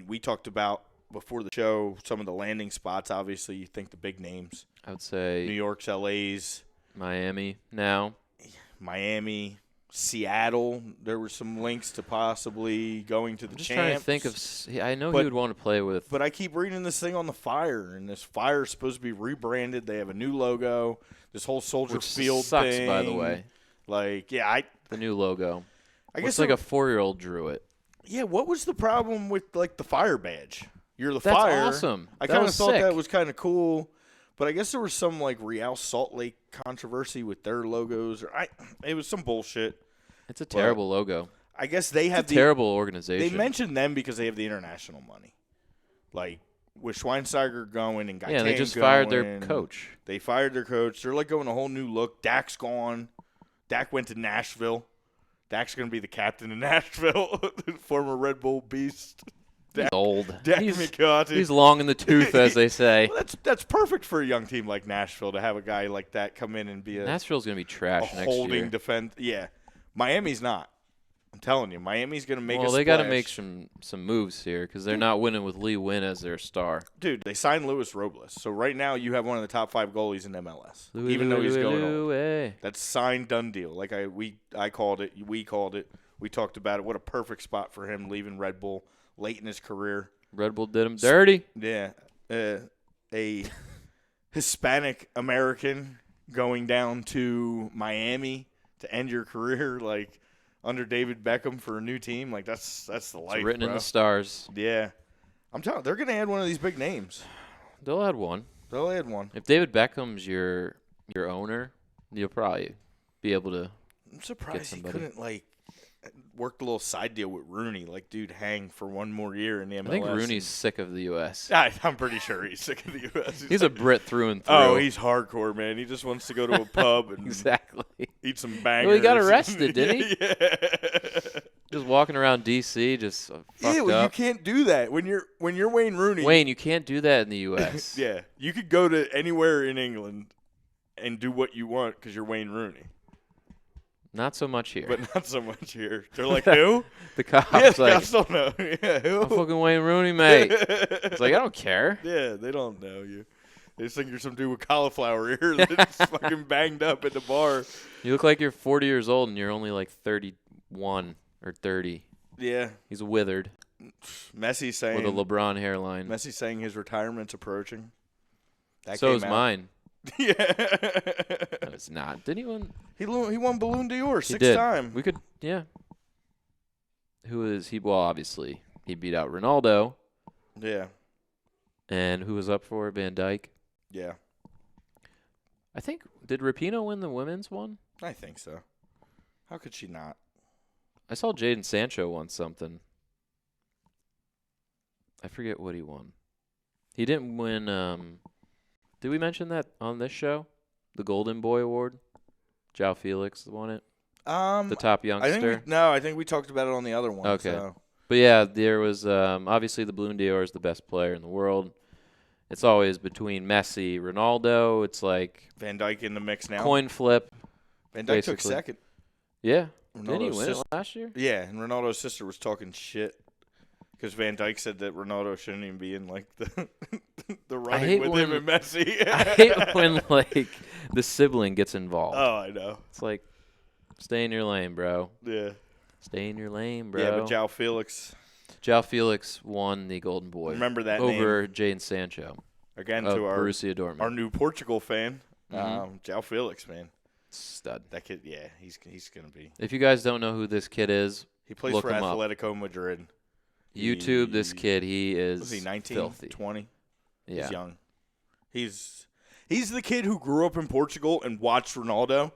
We talked about before the show some of the landing spots. Obviously, you think the big names. I would say New York's, LA's. Miami now. Miami, Seattle. There were some links to possibly going to the I'm just champs. trying to think of – I know he would want to play with. But I keep reading this thing on the Fire, and this Fire is supposed to be rebranded. They have a new logo. This whole Soldier Which Field sucks, thing. by the way. Like, yeah, The new logo. I Looks guess like a 4-year-old drew it. Yeah, what was the problem with, like, the Fire badge? You're the That's Fire. awesome. I That kind of was thought sick. that was kind of cool. But I guess there was some, like, Real Salt Lake controversy with their logos. It was some bullshit. It's a terrible logo. I guess they have It's a terrible organization. They mentioned them because they have the international money. Like, with Schweinsteiger going and Gaetan Yeah, they just going, fired their coach. They fired their coach. They're, like, going a whole new look. Dak's gone. Dak went to Nashville. Dak's going to be the captain of Nashville. Former Red Bull beast. He's old. Dak He's McCarthy. long in the tooth, as they say. Well, that's perfect for a young team like Nashville to have a guy like that come in and be Nashville's going to be trash next holding year. defense. Yeah. Miami's not. I'm telling you. Miami's going to make a Well, they got to splash. make some moves here because they're not winning with Lee Wynn as their star. Dude, they signed Luis Robles. So right now you have one of the top 5 goalies in MLS. Even though he's going old. That's signed, done deal. Like I called it. We called it. We talked about it. What a perfect spot for him leaving Red Bull late in his career. Red Bull did him dirty. Yeah. A Hispanic American going down to Miami to end your career, like under David Beckham for a new team. Like that's the life. It's written bro. in the stars. Yeah. I'm telling you, they're going to add one of these big names. They'll add one. They'll add one. If David Beckham's your owner, you'll probably be able to. I'm surprised he somebody. couldn't, like, work a little side deal with Rooney. Like, dude, hang for one more year in the MLS. I think Rooney's sick of the U.S. I'm pretty sure he's sick of the U.S. He's a Brit through and through. Oh, he's hardcore, man. He just wants to go to a pub and exactly. eat some bangers. Well, he got arrested, didn't he? Yeah. Just walking around D.C. just fucked Well, you up. can't do that when you're Wayne Rooney. Wayne, you can't do that in the U.S. Yeah, you could go to anywhere in England and do what you want because you're Wayne Rooney. Not so much here. But not so much here. They're like, who? The cops Yeah, the like, cops don't know. Yeah, who? I'm fucking Wayne Rooney, mate. It's like, I don't care. Yeah, they don't know you. They just think you're some dude with cauliflower ears that's fucking banged up at the bar. You look like you're 40 years old and you're only like 31 or 30. Yeah. He's withered Messi saying with a LeBron hairline. Messi saying his retirement's approaching. That So came is out. mine. Yeah. No, it's not. Didn't he win? He won Balloon d'Or He 6 did. time. We could, yeah. Who is he? Well, obviously, he beat out Ronaldo. Yeah. And who was up for it? Van Dijk. Yeah. I think, did Rapinoe win the women's one? I think so. How could she not? I saw Jadon Sancho won something. I forget what he won. He didn't win. Did we mention that on this show? The Golden Boy Award? João Felix won it. The top youngster. I think we talked about it on the other one. Okay. So. But yeah, there was obviously the Balloon d'Or is the best player in the world. It's always between Messi, Ronaldo. It's like Van Dijk in the mix now. coin flip. Van Dijk took basically. second. Yeah. Didn't he win it last year? Yeah, and Ronaldo's sister was talking shit because Van Dijk said that Ronaldo shouldn't even be in like the running with him and Messi. I hate when like the sibling gets involved. Oh, I know. It's like, stay in your lane, bro. Yeah. Stay in your lane, bro. Yeah, but João Felix. João Felix won the Golden Boy. Remember that over name. Jadon Sancho. Again, of to Borussia Dortmund. our new Portugal fan, João Felix, man. Stud. That kid, yeah, he's going to be. If you guys don't know who this kid is, he plays look for him Atletico Madrid. YouTube this kid. He is was he 19, filthy. 20? Yeah. He's young. He's the kid who grew up in Portugal and watched Ronaldo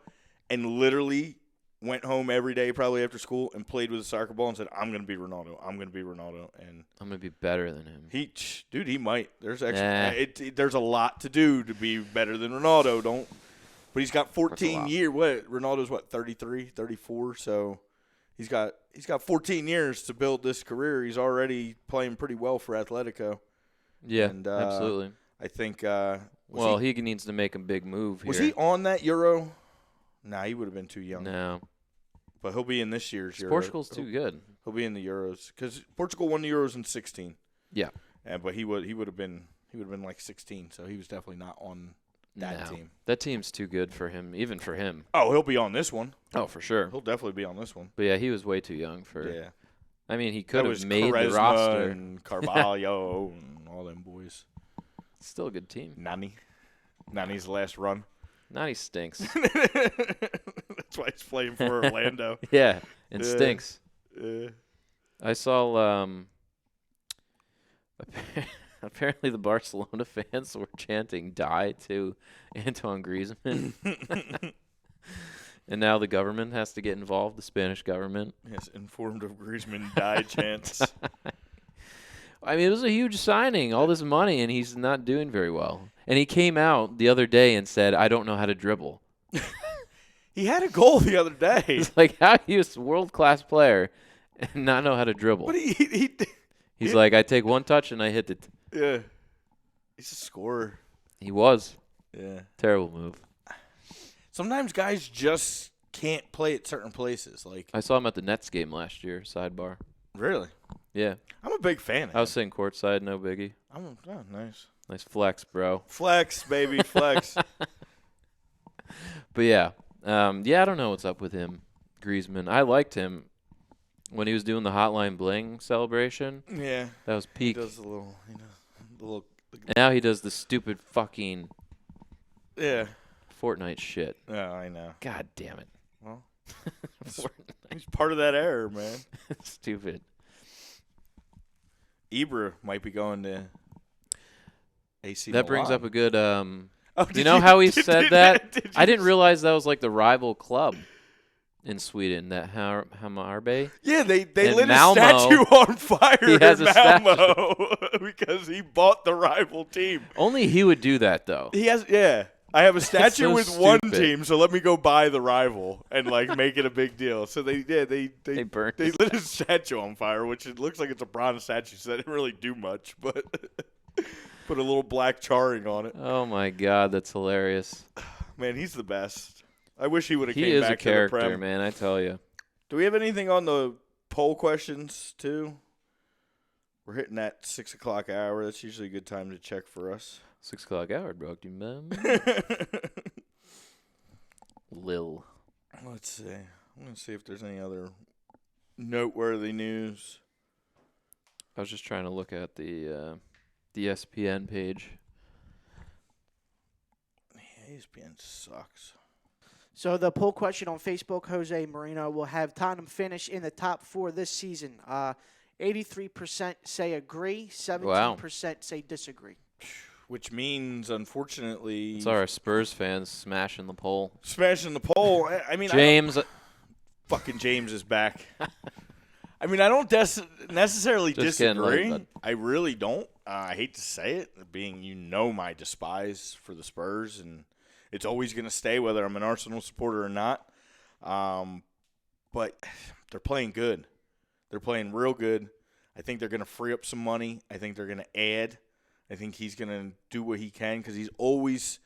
and literally went home every day probably after school and played with a soccer ball and said, I'm going to be Ronaldo. I'm going to be Ronaldo. And I'm going to be better than him. He might. There's actually there's a lot to do to be better than Ronaldo. But he's got 14 years. Ronaldo's 33, 34, so he's got 14 years to build this career. He's already playing pretty well for Atletico. Yeah, and, absolutely. I think he needs to make a big move here. Was he on that Euro? Nah, he would have been too young. No. But he'll be in this year's Euro. Portugal's too good. He'll be in the Euros because Portugal won the Euros in 16. Yeah. But he would have been like 16, so he was definitely not on that team. That team's too good for him, even for him. Oh, he'll be on this one. Oh, for sure. He'll definitely be on this one. But yeah, he was way too young for. Yeah. I mean, he could have made Quaresma the roster. And Carvalho and all them boys. Still a good team. Nani's last run. Nani stinks. That's why he's playing for Orlando. Yeah, and stinks. Yeah. I saw apparently the Barcelona fans were chanting "Die" to Antoine Griezmann. And now the government has to get involved, the Spanish government. Yes, informed of Griezmann die chants. I mean, it was a huge signing, all this money, and he's not doing very well. And he came out the other day and said, I don't know how to dribble. He had a goal the other day. It's like, how he was a world-class player and not know how to dribble. But He's like, I take one touch and I hit it. Yeah. He's a scorer. He was. Yeah. Terrible move. Sometimes guys just can't play at certain places. Like I saw him at the Nets game last year, sidebar. Really? Yeah. I'm a big fan of him. I was sitting courtside, no biggie. Nice. Nice flex, bro. Flex, baby, flex. But yeah. I don't know what's up with him, Griezmann. I liked him when he was doing the Hotline Bling celebration. Yeah. That was peak. He does the little. And now he does the stupid fucking Fortnite shit. Yeah, I know. God damn it. Well, he's part of that error, man. Stupid. Ibra might be going to AC That Milan. brings up a good you know how he said that? I didn't realize that was like the rival club in Sweden, that Hammarby. Yeah, they And lit Malmo, a statue on fire he has in a Malmo because he bought the rival team. Only he would do that, though. He has, I have a statue so with one stupid. team, so let me go buy the rival and like make it a big deal. So they burned they his lit his statue on fire, which it looks like it's a bronze statue, so they didn't really do much, but put a little black charring on it. Oh my God, that's hilarious. Man, he's the best. I wish he would have He came is back a character, to the Prem. man. I tell you. Do we have anything on the poll questions too? We're hitting that 6 o'clock hour. That's usually a good time to check for us. 6 o'clock hour, bro. Mom. Lil. Let's see. I'm going to see if there's any other noteworthy news. I was just trying to look at the ESPN page. Yeah, ESPN sucks. So the poll question on Facebook, Jose Mourinho will have Tottenham finish in the top 4 this season. 83% say agree, 17% say disagree. Which means, unfortunately, It's our Spurs fans smashing the poll. smashing the poll. I mean, James. fucking James is back. I mean, I don't necessarily Just kidding, disagree. bud. I really don't. I hate to say it, being my despise for the Spurs, and it's always going to stay whether I'm an Arsenal supporter or not. But they're playing good. They're playing real good. I think they're going to free up some money. I think they're going to add. I think he's going to do what he can because he always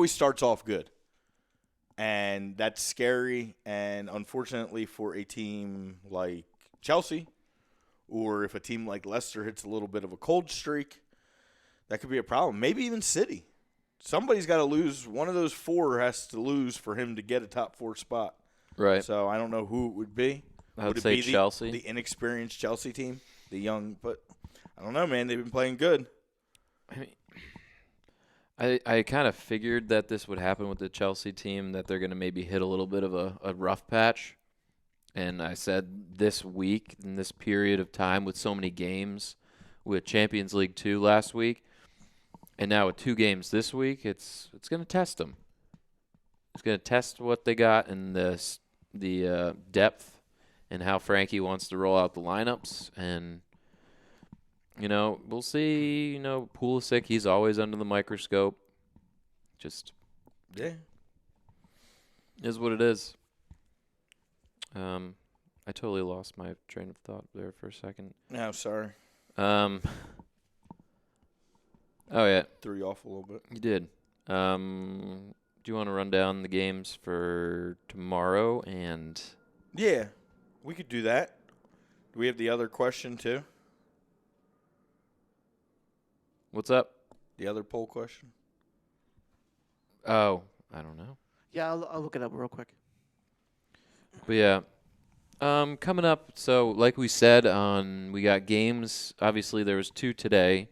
starts off good. And that's scary. And unfortunately for a team like Chelsea, or if a team like Leicester hits a little bit of a cold streak, that could be a problem. Maybe even City. Somebody's got to lose. One of those four has to lose for him to get a top 4 spot. Right. So I don't know who it would be. I would it say be Chelsea. The inexperienced Chelsea team, the young, but I don't know, man. They've been playing good. I mean, I kind of figured that this would happen with the Chelsea team, that they're going to maybe hit a little bit of a rough patch. And I said this week, in this period of time with so many games, with Champions League 2 last week, and now with 2 games this week, it's going to test them. It's going to test what they got in the depth and how Frankie wants to roll out the lineups. And, we'll see. Pulisic, he's always under the microscope. Just is what it is. I totally lost my train of thought there for a second. No, sorry. Oh, yeah. Threw you off a little bit. You did. Do you want to run down the games for tomorrow? And Yeah, we could do that. Do we have the other question, too? what's up? The other poll question? Oh, I don't know. Yeah, I'll look it up real quick. But yeah, coming up. So like we said, we got games. Obviously, there was 2 today,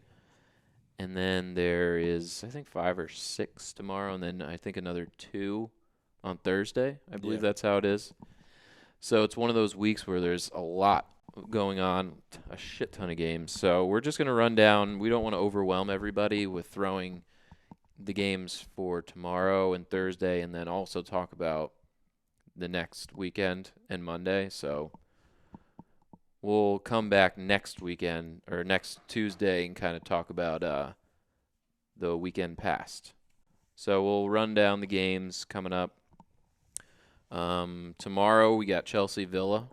and then there is I think 5 or 6 tomorrow, and then I think another 2 on Thursday. I believe that's how it is. So it's one of those weeks where there's a lot going on, a shit ton of games. So we're just gonna run down. We don't want to overwhelm everybody with throwing the games for tomorrow and Thursday, and then also talk about the next weekend and Monday. So we'll come back next weekend or next Tuesday and kind of talk about the weekend past. So we'll run down the games coming up. Tomorrow we got Chelsea Villa.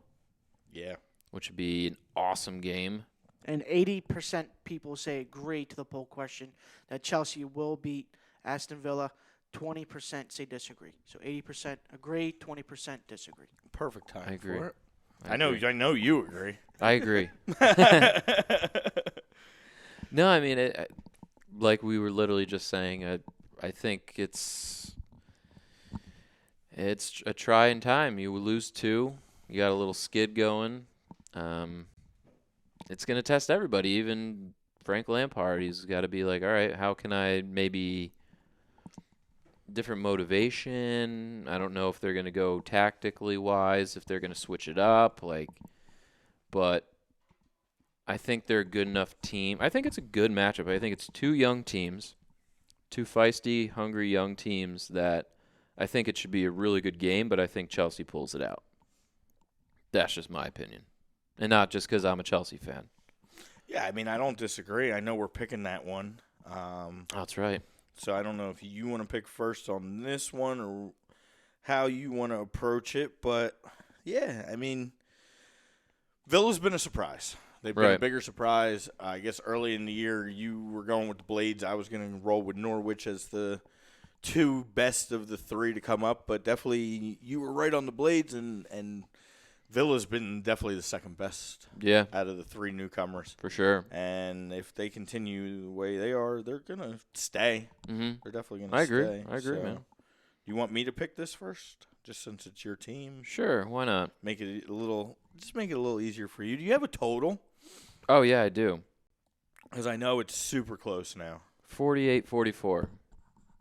Yeah. Which would be an awesome game. And 80% people say agree to the poll question that Chelsea will beat Aston Villa. 20% say disagree. So 80% agree, 20% disagree. Perfect time I agree. for it. I I know you agree. I agree. No, I mean, like we were literally just saying, I think it's a trying time. You lose 2. You got a little skid going. It's going to test everybody, even Frank Lampard. He's got to be like, all right, how can I maybe different motivation? I don't know if they're going to go tactically wise, if they're going to switch it up, but I think they're a good enough team. I think it's a good matchup. I think it's 2 young teams, 2 feisty, hungry young teams that I think it should be a really good game, but I think Chelsea pulls it out. That's just my opinion. And not just because I'm a Chelsea fan. Yeah, I mean, I don't disagree. I know we're picking that one. That's right. So I don't know if you want to pick first on this one or how you want to approach it. But, yeah, I mean, Villa's been a surprise. They've been a bigger surprise. I guess early in the year you were going with the Blades. I was going to roll with Norwich as the 2 best of the 3 to come up. But definitely you were right on the Blades, and Villa's been definitely the second best out of the 3 newcomers. For sure. And if they continue the way they are, they're going to stay. Mm-hmm. They're definitely going to stay. I agree, man. You want me to pick this first, just since it's your team? Sure, why not? Make it a little easier for you. Do you have a total? Oh, yeah, I do. Because I know it's super close now. 48-44.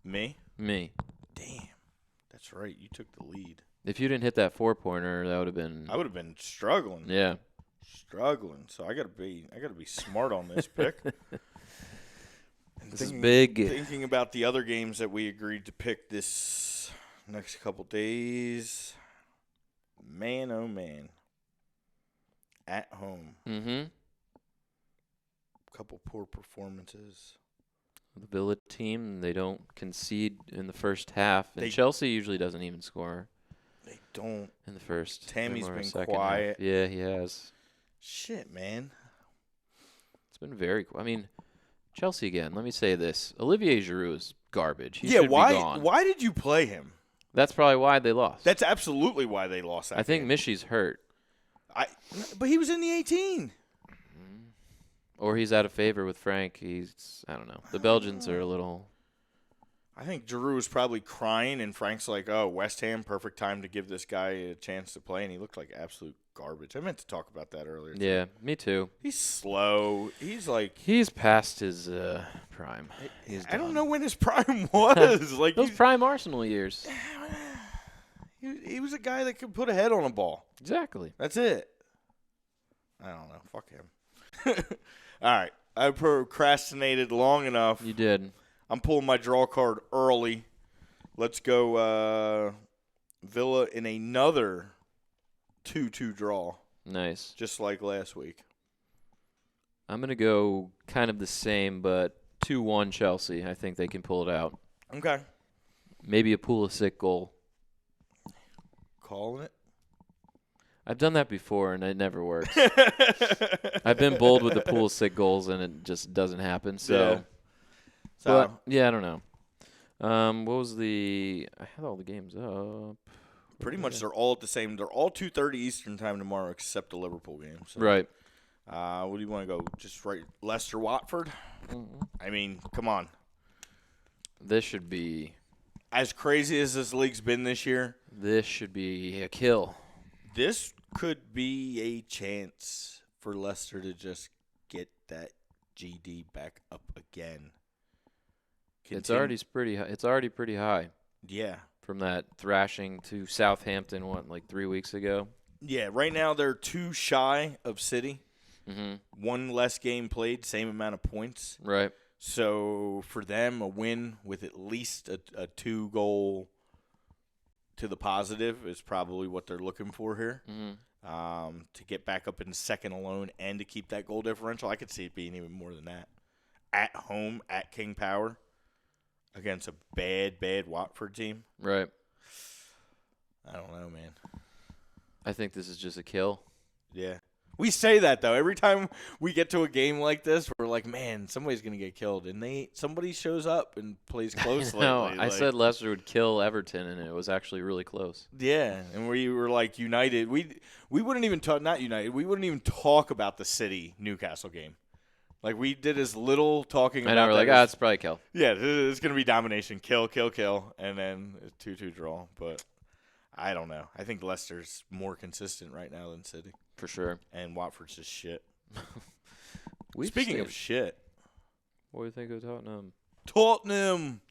Me? Me. Damn. That's right. You took the lead. If you didn't hit that 4-pointer, that would have been. I would have been struggling. Yeah. Struggling. So I gotta be smart on this pick. This is big. Thinking about the other games that we agreed to pick this next couple days. Man, oh man. At home. Mm-hmm. Couple poor performances. The Villa team, they don't concede in the first half. And Chelsea usually doesn't even score. They don't. In the first. Tammy's been Half. quiet. Yeah, he has. Shit, man. It's been very – I mean, Chelsea again. Let me say this. Olivier Giroud is garbage. He yeah, should be gone. why did you play him? That's probably why they lost. That's absolutely why they lost that I think game. Mishy's hurt. But he was in the 18. Or he's out of favor with Frank. I don't know. The Belgians are a little. I think Giroud was probably crying, and Frank's like, "Oh, West Ham, perfect time to give this guy a chance to play," and he looked like absolute garbage. I meant to talk about that earlier. Yeah, me too. He's slow. He's past his prime. I don't know when his prime was. Like Those prime Arsenal years. he was a guy that could put a head on a ball. Exactly. That's it. I don't know. Fuck him. All right. I procrastinated long enough. You did. I'm pulling my draw card early. Let's go Villa in another 2-2 draw. Nice. Just like last week. I'm going to go kind of the same, but 2-1 Chelsea. I think they can pull it out. Okay. Maybe a Pulisic goal. Calling it. I've done that before, and it never works. I've been bold with the Pulisic goals, and it just doesn't happen. So, but, yeah, I don't know. What was I had all the games up. Pretty much they're all at the same. They're all 2:30 Eastern time tomorrow except the Liverpool game. So. Right. What do you want to go? Just right Leicester-Watford? Mm-hmm. I mean, come on. This should be. As crazy as this league's been this year. This should be a kill. This could be a chance for Leicester to just get that GD back up again. It's already pretty high. Yeah. From that thrashing to Southampton, like 3 weeks ago? Yeah, right now they're 2 shy of City. Mm-hmm. 1 less game played, same amount of points. Right. So for them, a win with at least a 2-goal to the positive is probably what they're looking for here. Mm-hmm. To get back up in second alone and to keep that goal differential. I could see it being even more than that. At home, at King Power, against a bad Watford team. Right. I don't know, man. I think this is just a kill. Yeah. We say that, though. Every time we get to a game like this, we're like, man, somebody's going to get killed. And somebody shows up and plays close No, lately. I said Leicester would kill Everton, and it was actually really close. Yeah, and we were like United. We wouldn't even talk, not United, we wouldn't even talk about the City-Newcastle game. Like, we did as little talking about I know, we're like, it's probably kill. Yeah, it's going to be domination. Kill, and then a 2-2 draw. But I don't know. I think Leicester's more consistent right now than City. For sure. And Watford's just shit. Speaking of shit. What do you think of Tottenham? Tottenham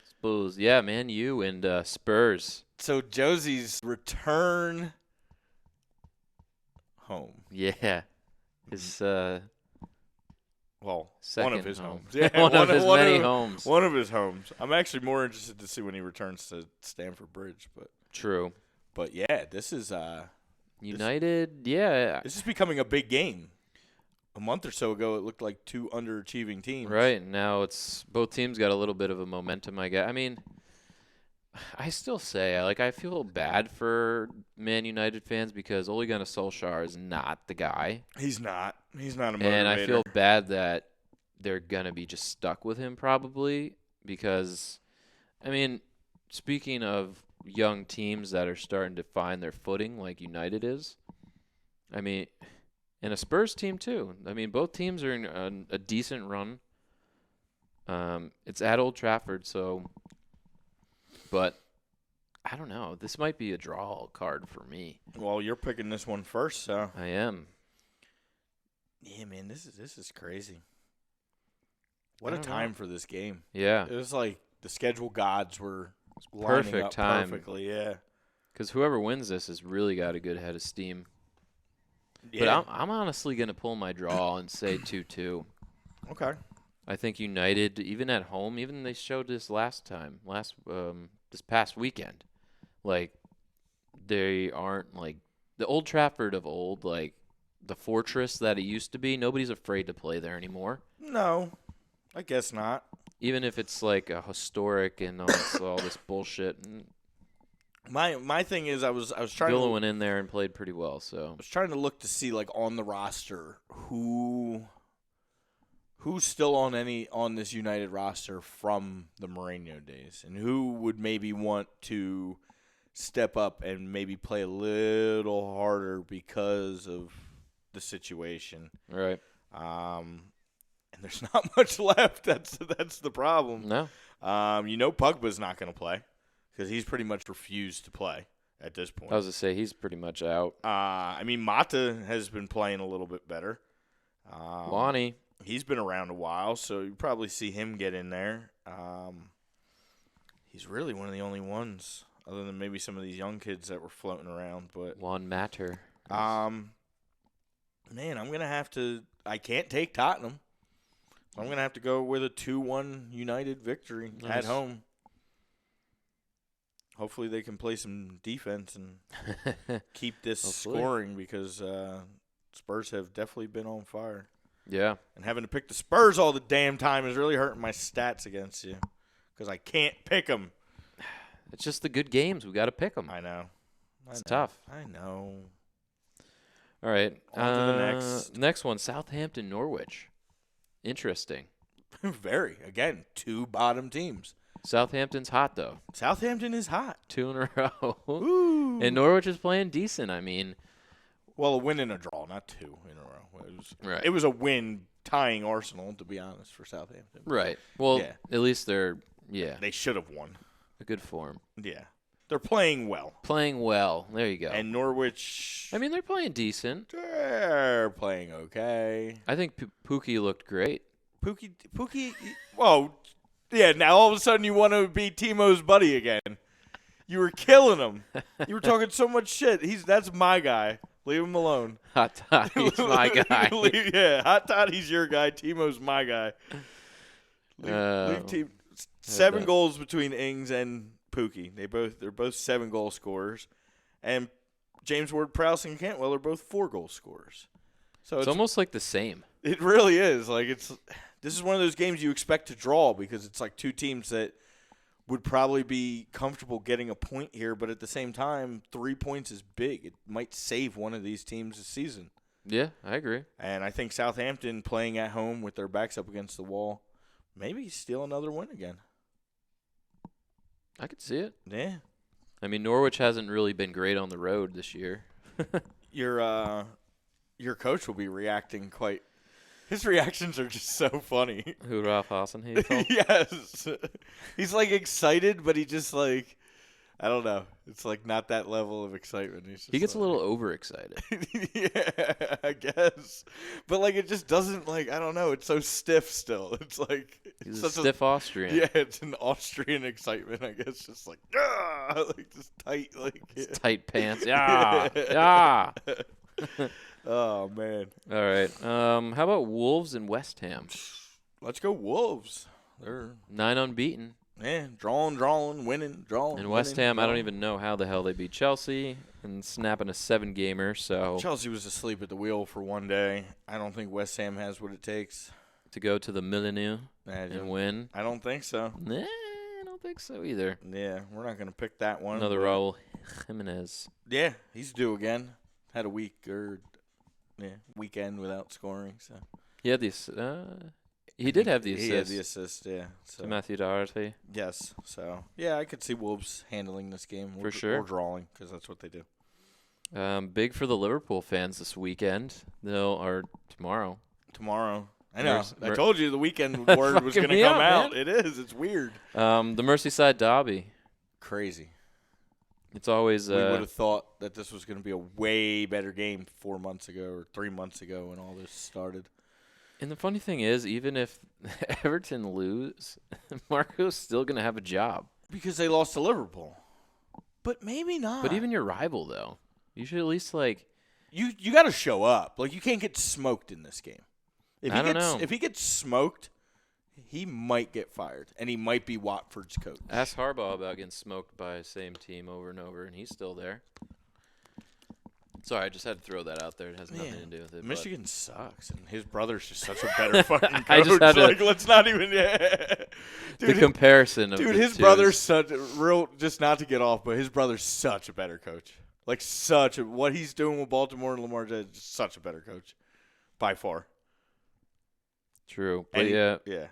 Spurs. Yeah, Man U and Spurs. So Josie's return home. Yeah. His Well, second one of his home. homes. Yeah, one of his many homes. One of his homes. I'm actually more interested to see when he returns to Stamford Bridge. True. But yeah, this is United. This is becoming a big game. A month or so ago, it looked like 2 underachieving teams. Right. Now it's both teams got a little bit of a momentum, I guess. I mean, I still say, I feel bad for Man United fans because Ole Gunnar Solskjaer is not the guy. He's not a motivator. And I feel bad that they're going to be just stuck with him probably because, I mean, speaking of young teams that are starting to find their footing like United is, I mean, and a Spurs team too. I mean, both teams are in a decent run. It's at Old Trafford, but I don't know. This might be a draw card for me. Well, you're picking this one first, so I am. Yeah, man, this is crazy. What a time for this game. Yeah. It was like the schedule gods were lining perfect up time. perfectly, yeah. Because whoever wins this has really got a good head of steam. Yeah. But I'm honestly going to pull my draw and say 2-2. Okay. I think United, even at home, even they showed this this past weekend, like they aren't like the Old Trafford of old, like the fortress that it used to be. Nobody's afraid to play there anymore. No, I guess not. Even if it's like a historic and all this bullshit. My thing is, I was trying Villa to went in there and played pretty well. So I was trying to look to see like on the roster who who's still on this United roster from the Mourinho days, and who would maybe want to step up and maybe play a little harder because of the situation. Right. And there's not much left. That's the problem. No. Pogba's not going to play because he's pretty much refused to play at this point. I was going to say he's pretty much out. Mata has been playing a little bit better. Lonnie. He's been around a while, so you probably see him get in there. He's really one of the only ones, other than maybe some of these young kids that were floating around. But Juan Matter. man, I'm going to have to – I can't take Tottenham. I'm going to have to go with a 2-1 United victory at home. Hopefully they can play some defense and keep this scoring because Spurs have definitely been on fire. Yeah. And having to pick the Spurs all the damn time is really hurting my stats against you because I can't pick them. It's just the good games. We got to pick them. I know. It's tough. I know. All right. On to the next one, Southampton, Norwich. Interesting. Very. Again, 2 bottom teams. Southampton's hot, though. Southampton is hot. 2 in a row. Ooh. And Norwich is playing decent. Well, a win and a draw, not 2 in a row. It was a win tying Arsenal, to be honest, for Southampton. Right. Well, yeah. At least they're, They should have won. a good form. Yeah. They're playing well. Playing well. There you go. And Norwich. They're playing decent. They're playing okay. I think Pookie looked great. Pookie. Whoa. Yeah, now all of a sudden you want to be Timo's buddy again. You were killing him. You were talking so much shit. That's my guy. Leave him alone. Hot Toddy's my guy. Yeah, Hot Toddy's your guy. Timo's my guy. Leave Timo. 7 goals between Ings and Pookie. They're both 7-goal scorers, and James Ward-Prowse and Cantwell are both 4-goal scorers. So it's almost like the same. It really is. This is one of those games you expect to draw because it's like 2 teams that would probably be comfortable getting a point here, but at the same time, 3 points is big. It might save one of these teams this season. Yeah, I agree. And I think Southampton playing at home with their backs up against the wall, maybe steal another win again. I could see it. Yeah. Norwich hasn't really been great on the road this year. Your coach will be reacting quite. His reactions are just so funny. Who, Ralph Hasenhüttl? Yes. He's excited, but he just I don't know. It's not that level of excitement. He gets a little overexcited. Yeah, I guess. But it just doesn't I don't know. It's so stiff still. It's He's a stiff Austrian. Yeah, it's an Austrian excitement, I guess. Just just tight. Tight pants. Yeah. Yeah. Oh, man. All right. How about Wolves and West Ham? Let's go Wolves. They're 9 unbeaten. Yeah, drawing, winning, drawing. And West Ham, I don't even know how the hell they beat Chelsea and snapping a 7-gamer. So Chelsea was asleep at the wheel for one day. I don't think West Ham has what it takes to go to the Millennium and win. I don't think so. Nah, I don't think so either. Yeah, we're not going to pick that one. Another Raul Jimenez. Yeah, he's due again. Had a weekend without scoring. So he had he did have the assist. He had the assist, yeah. So. To Matthew Doherty. Yes. So, yeah, I could see Wolves handling this game. For sure. Or drawing, because that's what they do. Big for the Liverpool fans this weekend. Tomorrow. Tomorrow. I know. I told you the weekend word was going to come out. Man. It is. It's weird. The Merseyside Derby. Crazy. It's always. We would have thought that this was going to be a way better game 4 months ago or 3 months ago when all this started. And the funny thing is, even if Everton lose, Marco's still going to have a job. Because they lost to Liverpool. But maybe not. But even your rival, though, you should at least You got to show up. You can't get smoked in this game. I don't know. If he gets smoked, he might get fired, and he might be Watford's coach. Ask Harbaugh about getting smoked by the same team over and over, and he's still there. Sorry, I just had to throw that out there. It has nothing to do with it. Michigan sucks, and his brother's just such a better fucking coach. I just had to, let's not even. Yeah. Dude, the comparison of his brother's such just not to get off, but his brother's such a better coach. What he's doing with Baltimore and Lamar Jackson is such a better coach, by far. True. But yeah. Yeah.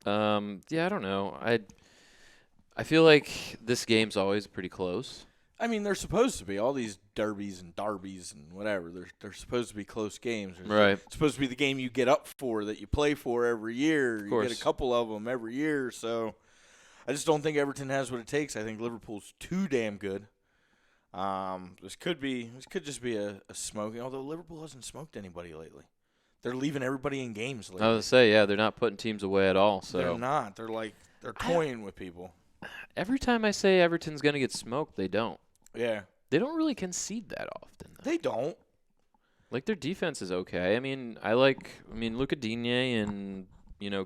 Yeah, I don't know. I feel like this game's always pretty close. I mean, they're supposed to be. All these derbies and derbies and whatever, they're supposed to be close games. Right. It's supposed to be the game you get up for, that you play for every year. Of You course. get a couple of them every year. So I just don't think Everton has what it takes. I think Liverpool's too damn good. This could just be a smoking, although Liverpool hasn't smoked anybody lately. They're leaving everybody in games lately. I was going to say, yeah, they're not putting teams away at all. So They're not. They're toying with people. every time I say Everton's going to get smoked, they don't. Yeah. They don't really concede that often, though. They don't. Like, their defense is okay. I mean, Luka Digne and,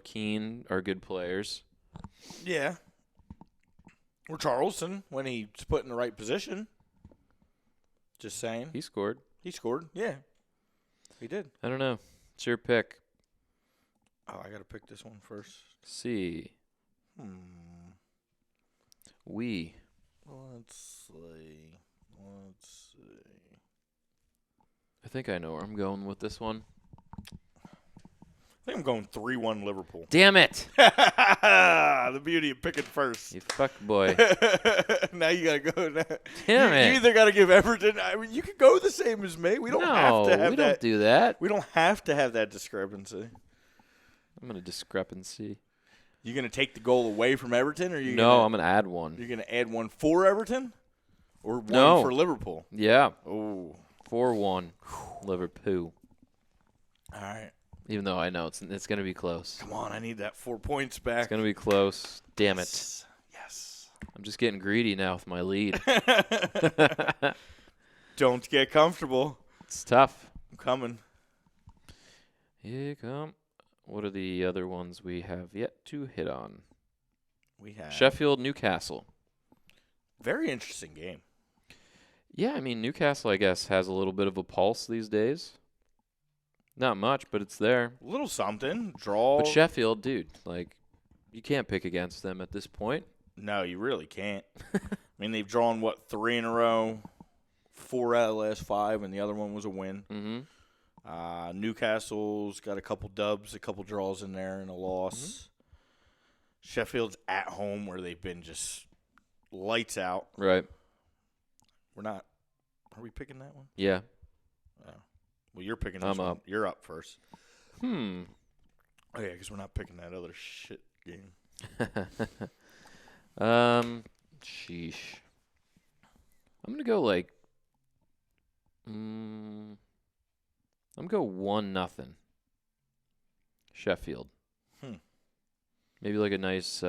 Keane are good players. Yeah. Or Charleston, when he's put in the right position. Just saying. He scored. He scored. Yeah. He did. I don't know. It's your pick. Oh, I got to pick this one first. C. We. Let's see. I think I know where I'm going with this one. I think I'm going 3-1 Liverpool. Damn it! The beauty of picking first. You fuck boy. Now you got to go. Damn it. You either got to give Everton. I mean, you could go the same as me. We don't have to have we that. don't do that. We don't have to have that discrepancy. I'm going to discrepancy. You going to take the goal away from Everton, or I'm gonna, going to add one. You're going to add one for Everton, or one No. for Liverpool? Yeah. Oh, 4-1 Liverpool. all right. Even though I know it's going to be close. Come on, I need that 4 points back. It's going to be close. Damn it. Yes. I'm just getting greedy now with my lead. Don't get comfortable. It's tough. I'm coming. Here you come. What are the other ones we have yet to hit on? We have Sheffield, Newcastle. very interesting game. Yeah, I mean, Newcastle, I guess, has a little bit of a pulse these days. Not much, but it's there. A little something. Draw. But Sheffield, dude, you can't pick against them at this point. No, you really can't. I mean, they've drawn, 3 in a row, 4 out of the last 5, and the other one was a win. Mm-hmm. Newcastle's got a couple dubs, a couple draws in there, and a loss. Mm-hmm. Sheffield's at home, where they've been just lights out. Right. We're not. Are we picking that one? Yeah. Well, you're picking this I'm one. up. You're up first. Oh, yeah, because we're not picking that other shit game. Sheesh. I'm going to go I'm going to go 1-0. Sheffield. Maybe a nice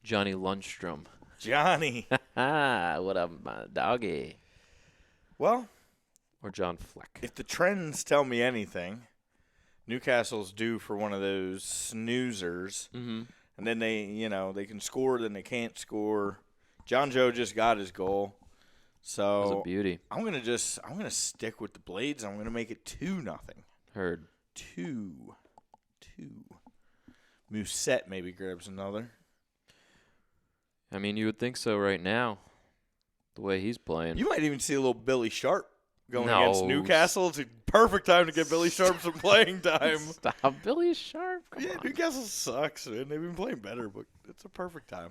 Johnny Lundstrom. Johnny. What up, my doggy? Well, Or John Fleck. if the trends tell me anything, Newcastle's due for one of those snoozers. Mm-hmm. And then they can score, then they can't score. John Joe just got his goal. That was So a beauty. I'm gonna stick with the Blades. I'm gonna make it 2-0. Heard. 2. Musette maybe grabs another. I mean, you would think so right now, the way he's playing. You might even see a little Billy Sharp going No. against Newcastle. It's a perfect time to get Billy Sharp some playing time. Stop, Billy Sharp. Come Yeah, on. Newcastle sucks, man. They've been playing better, but it's a perfect time.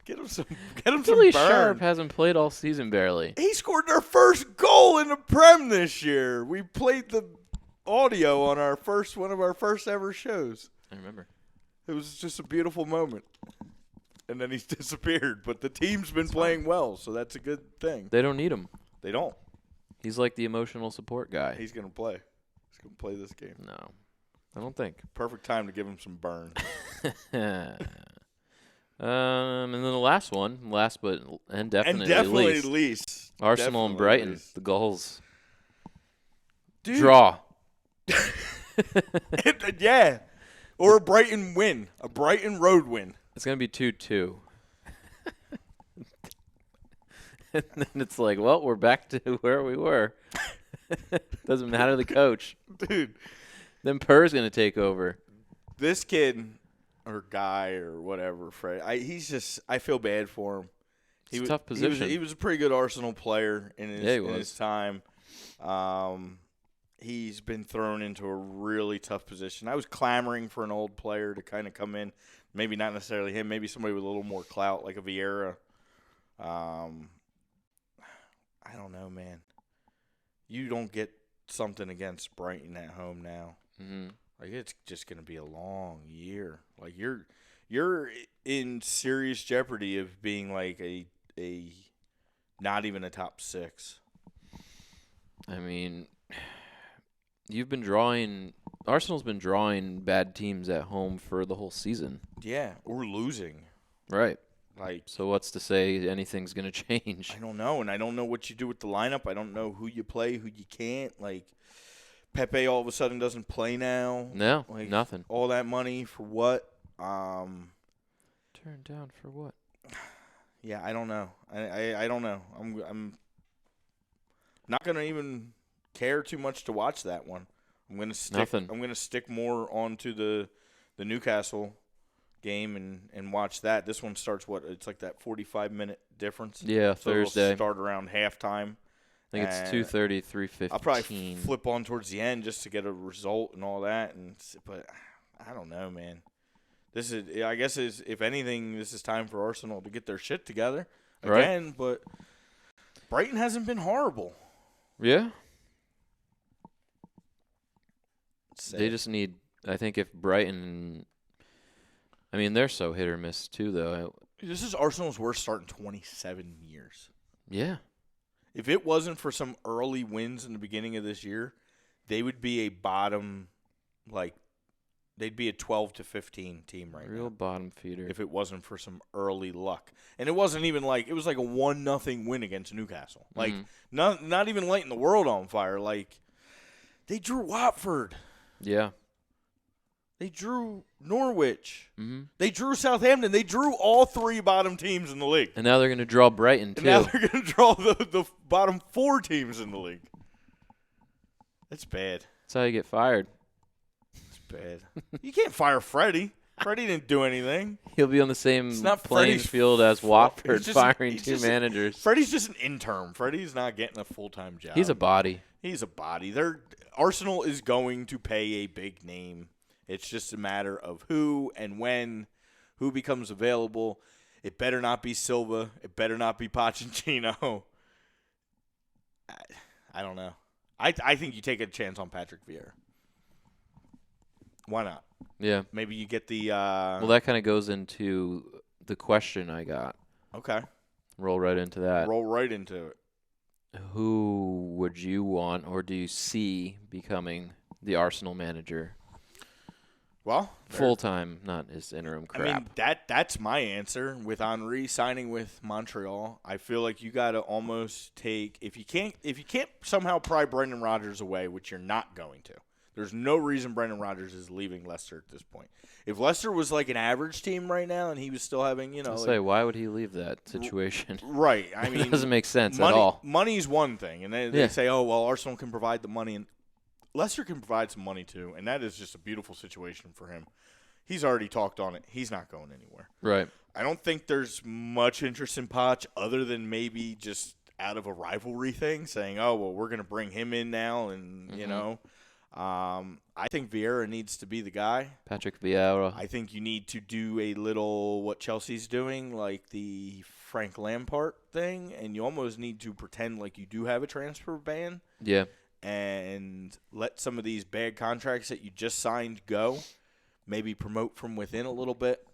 Get him some Billy burn. Sharp hasn't played all season barely. He scored their first goal in the Prem this year. We played the audio on one of our first ever shows. I remember. It was just a beautiful moment. And then he's disappeared. But the team's been playing well, so that's a good thing. They don't need him. They don't. He's like the emotional support guy. He's going to play. He's going to play this game. No, I don't think. Perfect time to give him some burn. And then the last one, and definitely definitely least. least. Arsenal and Brighton, least. the goals. Dude. Draw. Yeah. Or a Brighton win. A Brighton road win. It's going to be 2-2. And then it's like, well, we're back to where we were. Doesn't matter the coach. Dude. Then Purr's going to take over. This kid or guy or whatever, Fred, I feel bad for him. It's a tough position. He was a pretty good Arsenal player in Yeah, he in was. his time. he's been thrown into a really tough position. I was clamoring for an old player to kind of come in. Maybe not necessarily him. Maybe somebody with a little more clout, like a Vieira. I don't know, man. You don't get something against Brighton at home now. Mm-hmm. Like, it's just going to be a long year. Like, you're in serious jeopardy of being like a not even a top 6. I mean, Arsenal's been drawing bad teams at home for the whole season. Yeah, or losing. Right. Like, So what's to say anything's going to change? I don't know, and I don't know what you do with the lineup. I don't know who you play, who you can't. Like, Pepe all of a sudden doesn't play now. No, Like, nothing. All that money for what? Turned down for what? Yeah, I don't know. I don't know. I'm not gonna even care too much to watch that one. I'm gonna stick. Nothing. I'm gonna stick more onto the Newcastle game and watch that. This one starts it's like that 45-minute difference. Yeah, so Thursday. It'll start around halftime. I think it's 2:30, 3:15. I'll probably flip on towards the end just to get a result and all that. But I don't know, man. I guess if anything, this is time for Arsenal to get their shit together again. Right. But Brighton hasn't been horrible. Yeah. They just need. I think if Brighton. I mean, they're so hit or miss too, though. This is Arsenal's worst start in 27 years. Yeah. If it wasn't for some early wins in the beginning of this year, they would be a bottom, they'd be a 12 to 15 team right now. Real bottom feeder. If it wasn't for some early luck. And it wasn't even it was like a 1-0 win against Newcastle. Like, not even lighting the world on fire. Like, they drew Watford. Yeah. They drew Norwich. Mm-hmm. They drew Southampton. They drew all 3 bottom teams in the league. And now they're going to draw Brighton, too. And now they're going to draw the bottom 4 teams in the league. That's bad. That's how you get fired. It's bad. You can't fire Freddie. Freddie didn't do anything. He'll be on the same playing Freddie's field as Watford, firing 2 just managers. Freddie's just an intern. Freddie's not getting a full-time job. He's a body. He's a body. Arsenal is going to pay a big name. It's just a matter of who and when, who becomes available. It better not be Silva. It better not be Pochettino. I don't know. I think you take a chance on Patrick Vieira. Why not? Yeah. Maybe you get the well, that kind of goes into the question I got. Okay. Roll right into that. Roll right into it. Who would you want or do you see becoming the Arsenal manager? Well, full-time, not his interim crap. I mean, that's my answer. With Henry signing with Montreal, I feel like you got to almost take if you can't somehow pry Brendan Rodgers away, which you're not going to. There's no reason Brendan Rodgers is leaving Leicester at this point. If Leicester was like an average team right now and he was still having, why would he leave that situation? Right. I mean, it doesn't make sense at all. Money's one thing, and they say, oh, well, Arsenal can provide the money, and Leicester can provide some money too, and that is just a beautiful situation for him. He's already talked on it. He's not going anywhere. Right. I don't think there's much interest in Poch other than maybe just out of a rivalry thing, saying, oh, well, we're going to bring him in now, and, I think Vieira needs to be the guy. Patrick Vieira. I think you need to do a little what Chelsea's doing, like the Frank Lampard thing, and you almost need to pretend like you do have a transfer ban. Yeah. And let some of these bad contracts that you just signed go. Maybe promote from within a little bit.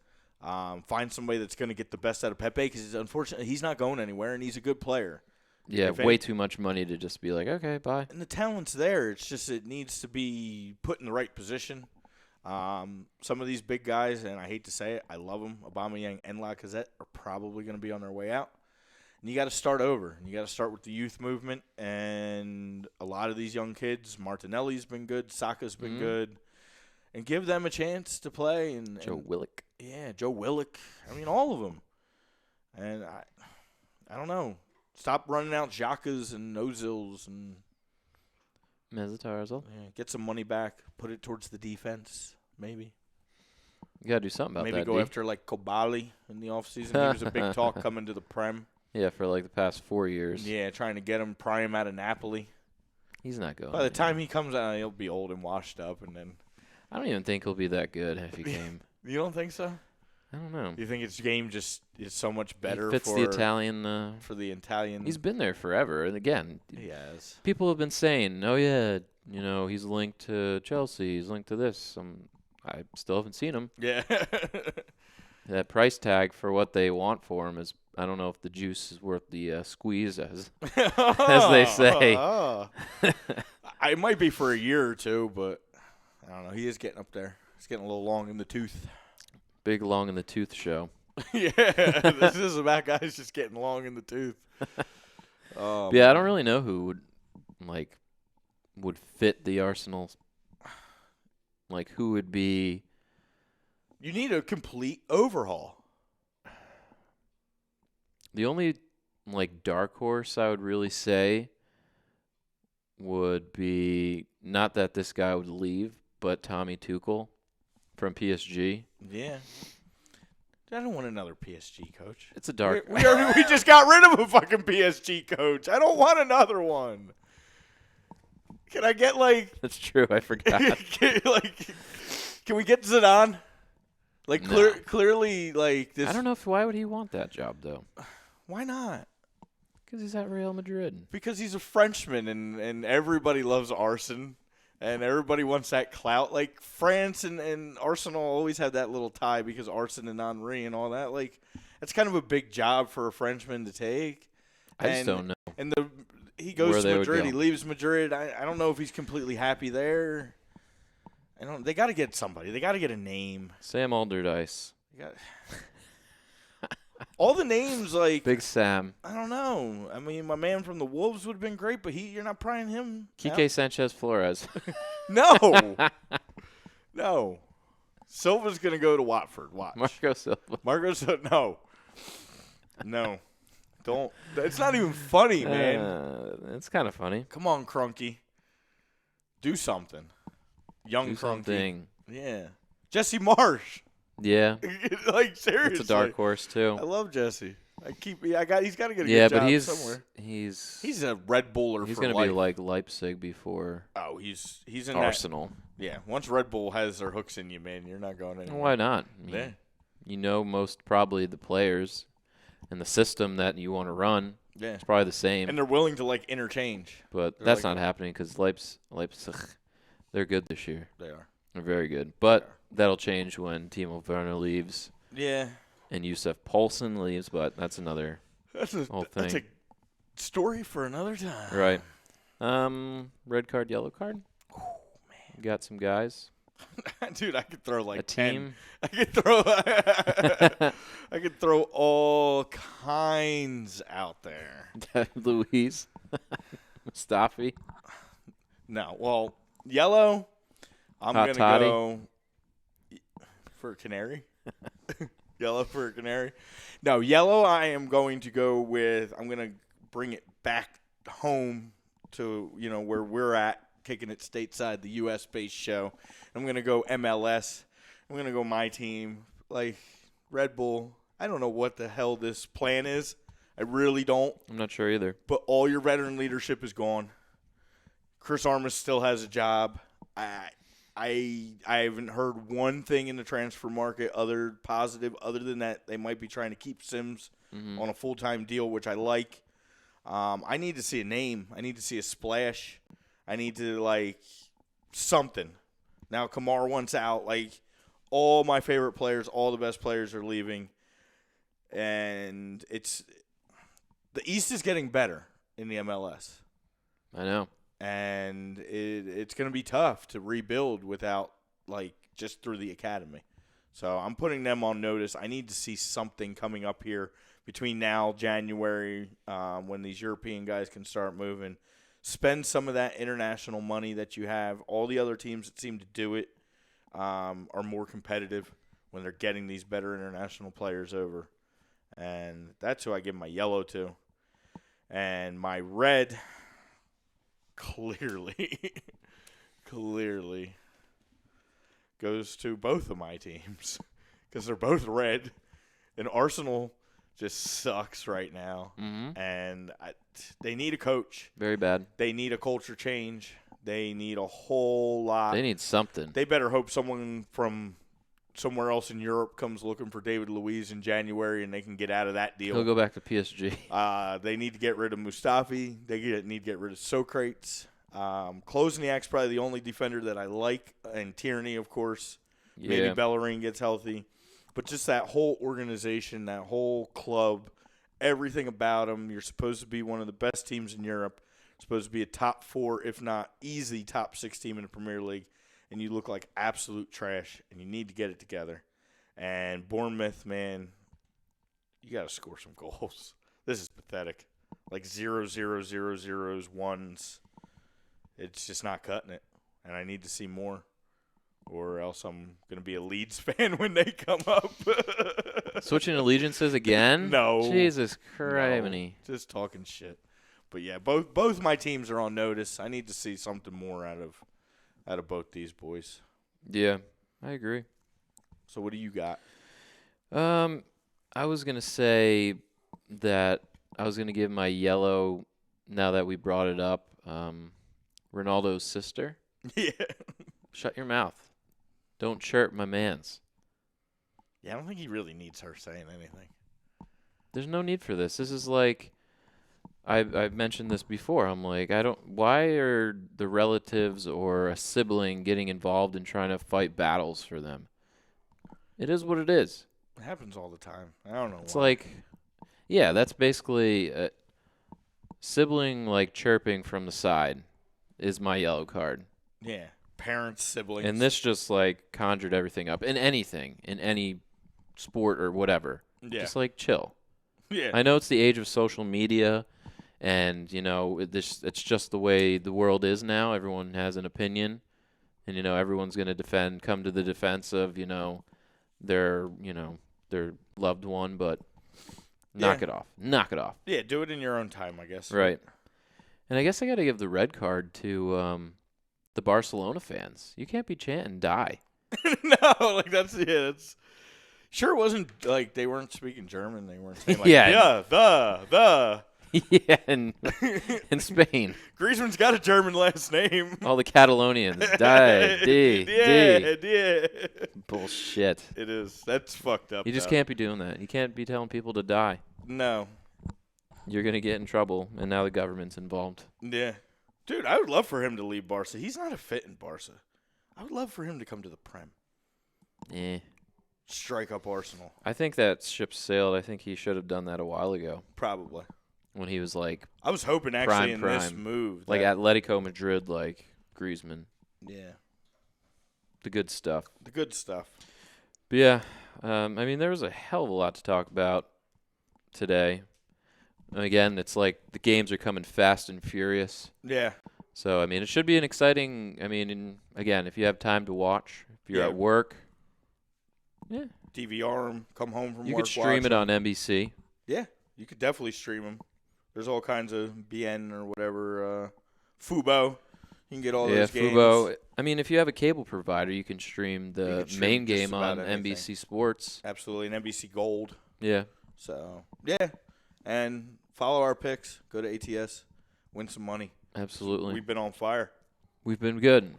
Find somebody that's going to get the best out of Pepe because, unfortunately, he's not going anywhere, and he's a good player. Yeah, way too much money to just be like, okay, bye. And the talent's there. It's just it needs to be put in the right position. Some of these big guys, and I hate to say it, I love them, Aubameyang and Lacazette are probably going to be on their way out. And you got to start over. You got to start with the youth movement. And a lot of these young kids, Martinelli's been good, Saka's been good. And give them a chance to play. And Joe Willock. Yeah, Joe Willock. I mean, all of them. And I don't know. Stop running out Xhakas and Ozils and Mesutarzal. Yeah, get some money back. Put it towards the defense, maybe. You got to do something about that. Maybe go after, Kobali in the offseason. He was a big talk coming to the Prem. Yeah, for the past 4 years. Yeah, trying to get him, pry him out of Napoli. He's not going. By the time he comes out, he'll be old and washed up, and then. I don't even think he'll be that good if he came. You don't think so? I don't know. You think his game just is so much better He fits for the Italian. for the Italian? He's been there forever, and again, He has. people have been saying, "Oh yeah, he's linked to Chelsea. He's linked to this." I still haven't seen him. Yeah. That price tag for what they want for him is, I don't know if the juice is worth the squeeze, as they say. It might be for a year or two, but I don't know. He is getting up there. He's getting a little long in the tooth. Big long in the tooth show. Yeah, this is about guys just getting long in the tooth. Yeah, I don't really know who would fit the Arsenal. Like, who would be? You need a complete overhaul. The only dark horse I would really say would be, not that this guy would leave, but Tommy Tuchel from PSG. Yeah. I don't want another PSG coach. It's a dark. We just got rid of a fucking PSG coach. I don't want another one. Can I get That's true. I forgot. Can we get Zidane? No. Clearly, this. I don't know why would he want that job though? Why not? Because he's at Real Madrid. Because he's a Frenchman, and everybody loves Arsene, and everybody wants that clout. Like, France and Arsenal always had that little tie because Arsene and Henry and all that. It's kind of a big job for a Frenchman to take. I just don't know. And he goes where to they would Madrid. go. He leaves Madrid. I don't know if he's completely happy there. They got to get somebody. They got to get a name. Sam Allardyce. All the names, Big Sam. I don't know. I mean, my man from the Wolves would have been great, but you're not prying him. Kike Sanchez Flores. No. No. Silva's going to go to Watford. Watch. Marco Silva. No. No. Don't. It's not even funny, man. It's kind of funny. Come on, Crunky. Do something. Young Do Crunky. something. Yeah. Jesse Marsh. Yeah. Seriously. It's a dark horse too. I love Jesse. He's got to get a Yeah, good job but somewhere. he's a Red Buller he's for gonna life. be like Leipzig before Oh, he's in Arsenal. That. Yeah, once Red Bull has their hooks in you, man, you're not going anywhere. Why not? I mean, Yeah. You know, most probably the players and the system that you want to run. Yeah. It's probably the same. And they're willing to interchange. But they're that's like- not happening because Leipzig, they're good this year. They are. They're very good. But that'll change when Timo Werner leaves Yeah. and Yusuf Poulsen leaves. But that's another That's whole That's a thing. story for another time. Right. Red card, yellow card. Oh, man. You got some guys. Dude, I could throw A 10. team. I could throw all kinds out there. Luis. Mustafi. No, well, yellow, I'm Hot going to toddy. go for a canary. Yellow for a canary. No, yellow I am going to go with, I'm going to bring it back home to, where we're at, kicking it stateside, the U.S.-based show. I'm going to go MLS. I'm going to go my team, Red Bull. I don't know what the hell this plan is. I really don't. I'm not sure either. But all your veteran leadership is gone. Chris Armas still has a job. I haven't heard one thing in the transfer market other than that they might be trying to keep Sims on a full-time deal, which I like. I need to see a name. I need to see a splash. I need to, something. Now, Kamar wants out. All my favorite players, all the best players are leaving. And the East is getting better in the MLS. I know. And it's going to be tough to rebuild without, just through the academy. So I'm putting them on notice. I need to see something coming up here between now, January, when these European guys can start moving. Spend some of that international money that you have. All the other teams that seem to do it are more competitive when they're getting these better international players over. And that's who I give my yellow to. And my red, clearly goes to both of my teams because they're both red. And Arsenal just sucks right now. Mm-hmm. And they need a coach. Very bad. They need a culture change. They need a whole lot. They need something. They better hope someone from somewhere else in Europe comes looking for David Luiz in January and they can get out of that deal. He'll go back to PSG. They need to get rid of Mustafi. They need to get rid of Socrates. Klozniak's probably the only defender that I like, and Tierney, of course. Yeah. Maybe Bellerin gets healthy. But just that whole organization, that whole club, everything about them. You're supposed to be one of the best teams in Europe. Supposed to be a top 4, if not easy top 6 team in the Premier League. And you look like absolute trash, and you need to get it together. And Bournemouth, man, you got to score some goals. This is pathetic. Like 0, 0, 0, 0s, 1s. It's just not cutting it. And I need to see more. Or else I'm going to be a Leeds fan when they come up. Switching allegiances again? No. Jesus Christ. No, just talking shit. But yeah, both my teams are on notice. I need to see something more out of both these boys. Yeah, I agree. So what do you got? I was gonna say that I was gonna give my yellow. Now that we brought it up, Ronaldo's sister. Yeah. Shut your mouth. Don't chirp my man's. Yeah, I don't think he really needs her saying anything. There's no need for this. This is like, I've mentioned this before. I'm like, why are the relatives or a sibling getting involved in trying to fight battles for them? It is what it is. It happens all the time. I don't know It's why. like, yeah, that's basically a sibling like chirping from the side is my yellow card. Yeah. Parents, siblings. And this just like conjured everything up in anything, in any sport or whatever. Yeah. Just like chill. Yeah. I know it's the age of social media, and it's just the way the world is now. Everyone has an opinion, and everyone's going to come to the defense of their loved one, but knock it off. Knock it off. Yeah, do it in your own time, I guess. Right. And I guess I got to give the red card to the Barcelona fans. You can't be chanting "die." No, like that's sure it wasn't like they weren't speaking German. They weren't saying like Yeah. the. Yeah, in Spain. Griezmann's got a German last name. All the Catalonians. Die. D. Yeah. Bullshit. It is. That's fucked up. You just though. can't be doing that. You can't be telling people to die. No. You're going to get in trouble, and now the government's involved. Yeah. Dude, I would love for him to leave Barca. He's not a fit in Barca. I would love for him to come to the Prem. Strike up Arsenal. I think that ship sailed. I think he should have done that a while ago. Probably. When he was like I was hoping actually in this move. Like Atletico Madrid, like Griezmann. Yeah. The good stuff. The good stuff. But yeah, I mean, there was a hell of a lot to talk about today. And again, it's like the games are coming fast and furious. Yeah. So, I mean, it should be an exciting, again, if you have time to watch, if you're at work. Yeah. DVR them, come home from work. You could stream it on NBC. Yeah, you could definitely stream them. There's all kinds of BN or whatever, Fubo. You can get all those games. Yeah, Fubo. I mean, if you have a cable provider, you can stream the main game on NBC Sports. Absolutely, and NBC Gold. Yeah. So, yeah. And follow our picks. Go to ATS. Win some money. Absolutely. We've been on fire. We've been good.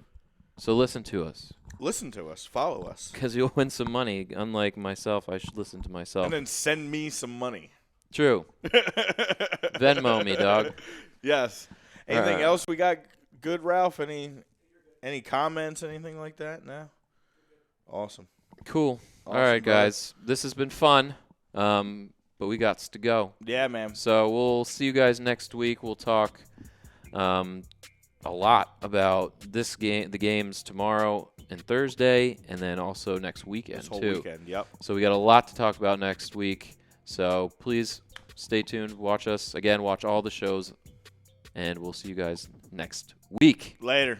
So listen to us. Listen to us. Follow us. Because you'll win some money. Unlike myself, I should listen to myself. And then send me some money. True. Venmo me, dog. Yes. Anything else we got good, Ralph? Any comments, anything like that? No? Awesome. Cool. Awesome, all right, brother. guys. This has been fun. But we got to go. Yeah, man. So we'll see you guys next week. We'll talk a lot about this game, the games tomorrow and Thursday, and then also next weekend, This whole too. weekend, yep. So we got a lot to talk about next week. So please stay tuned. Watch us. Again, watch all the shows, and we'll see you guys next week. Later.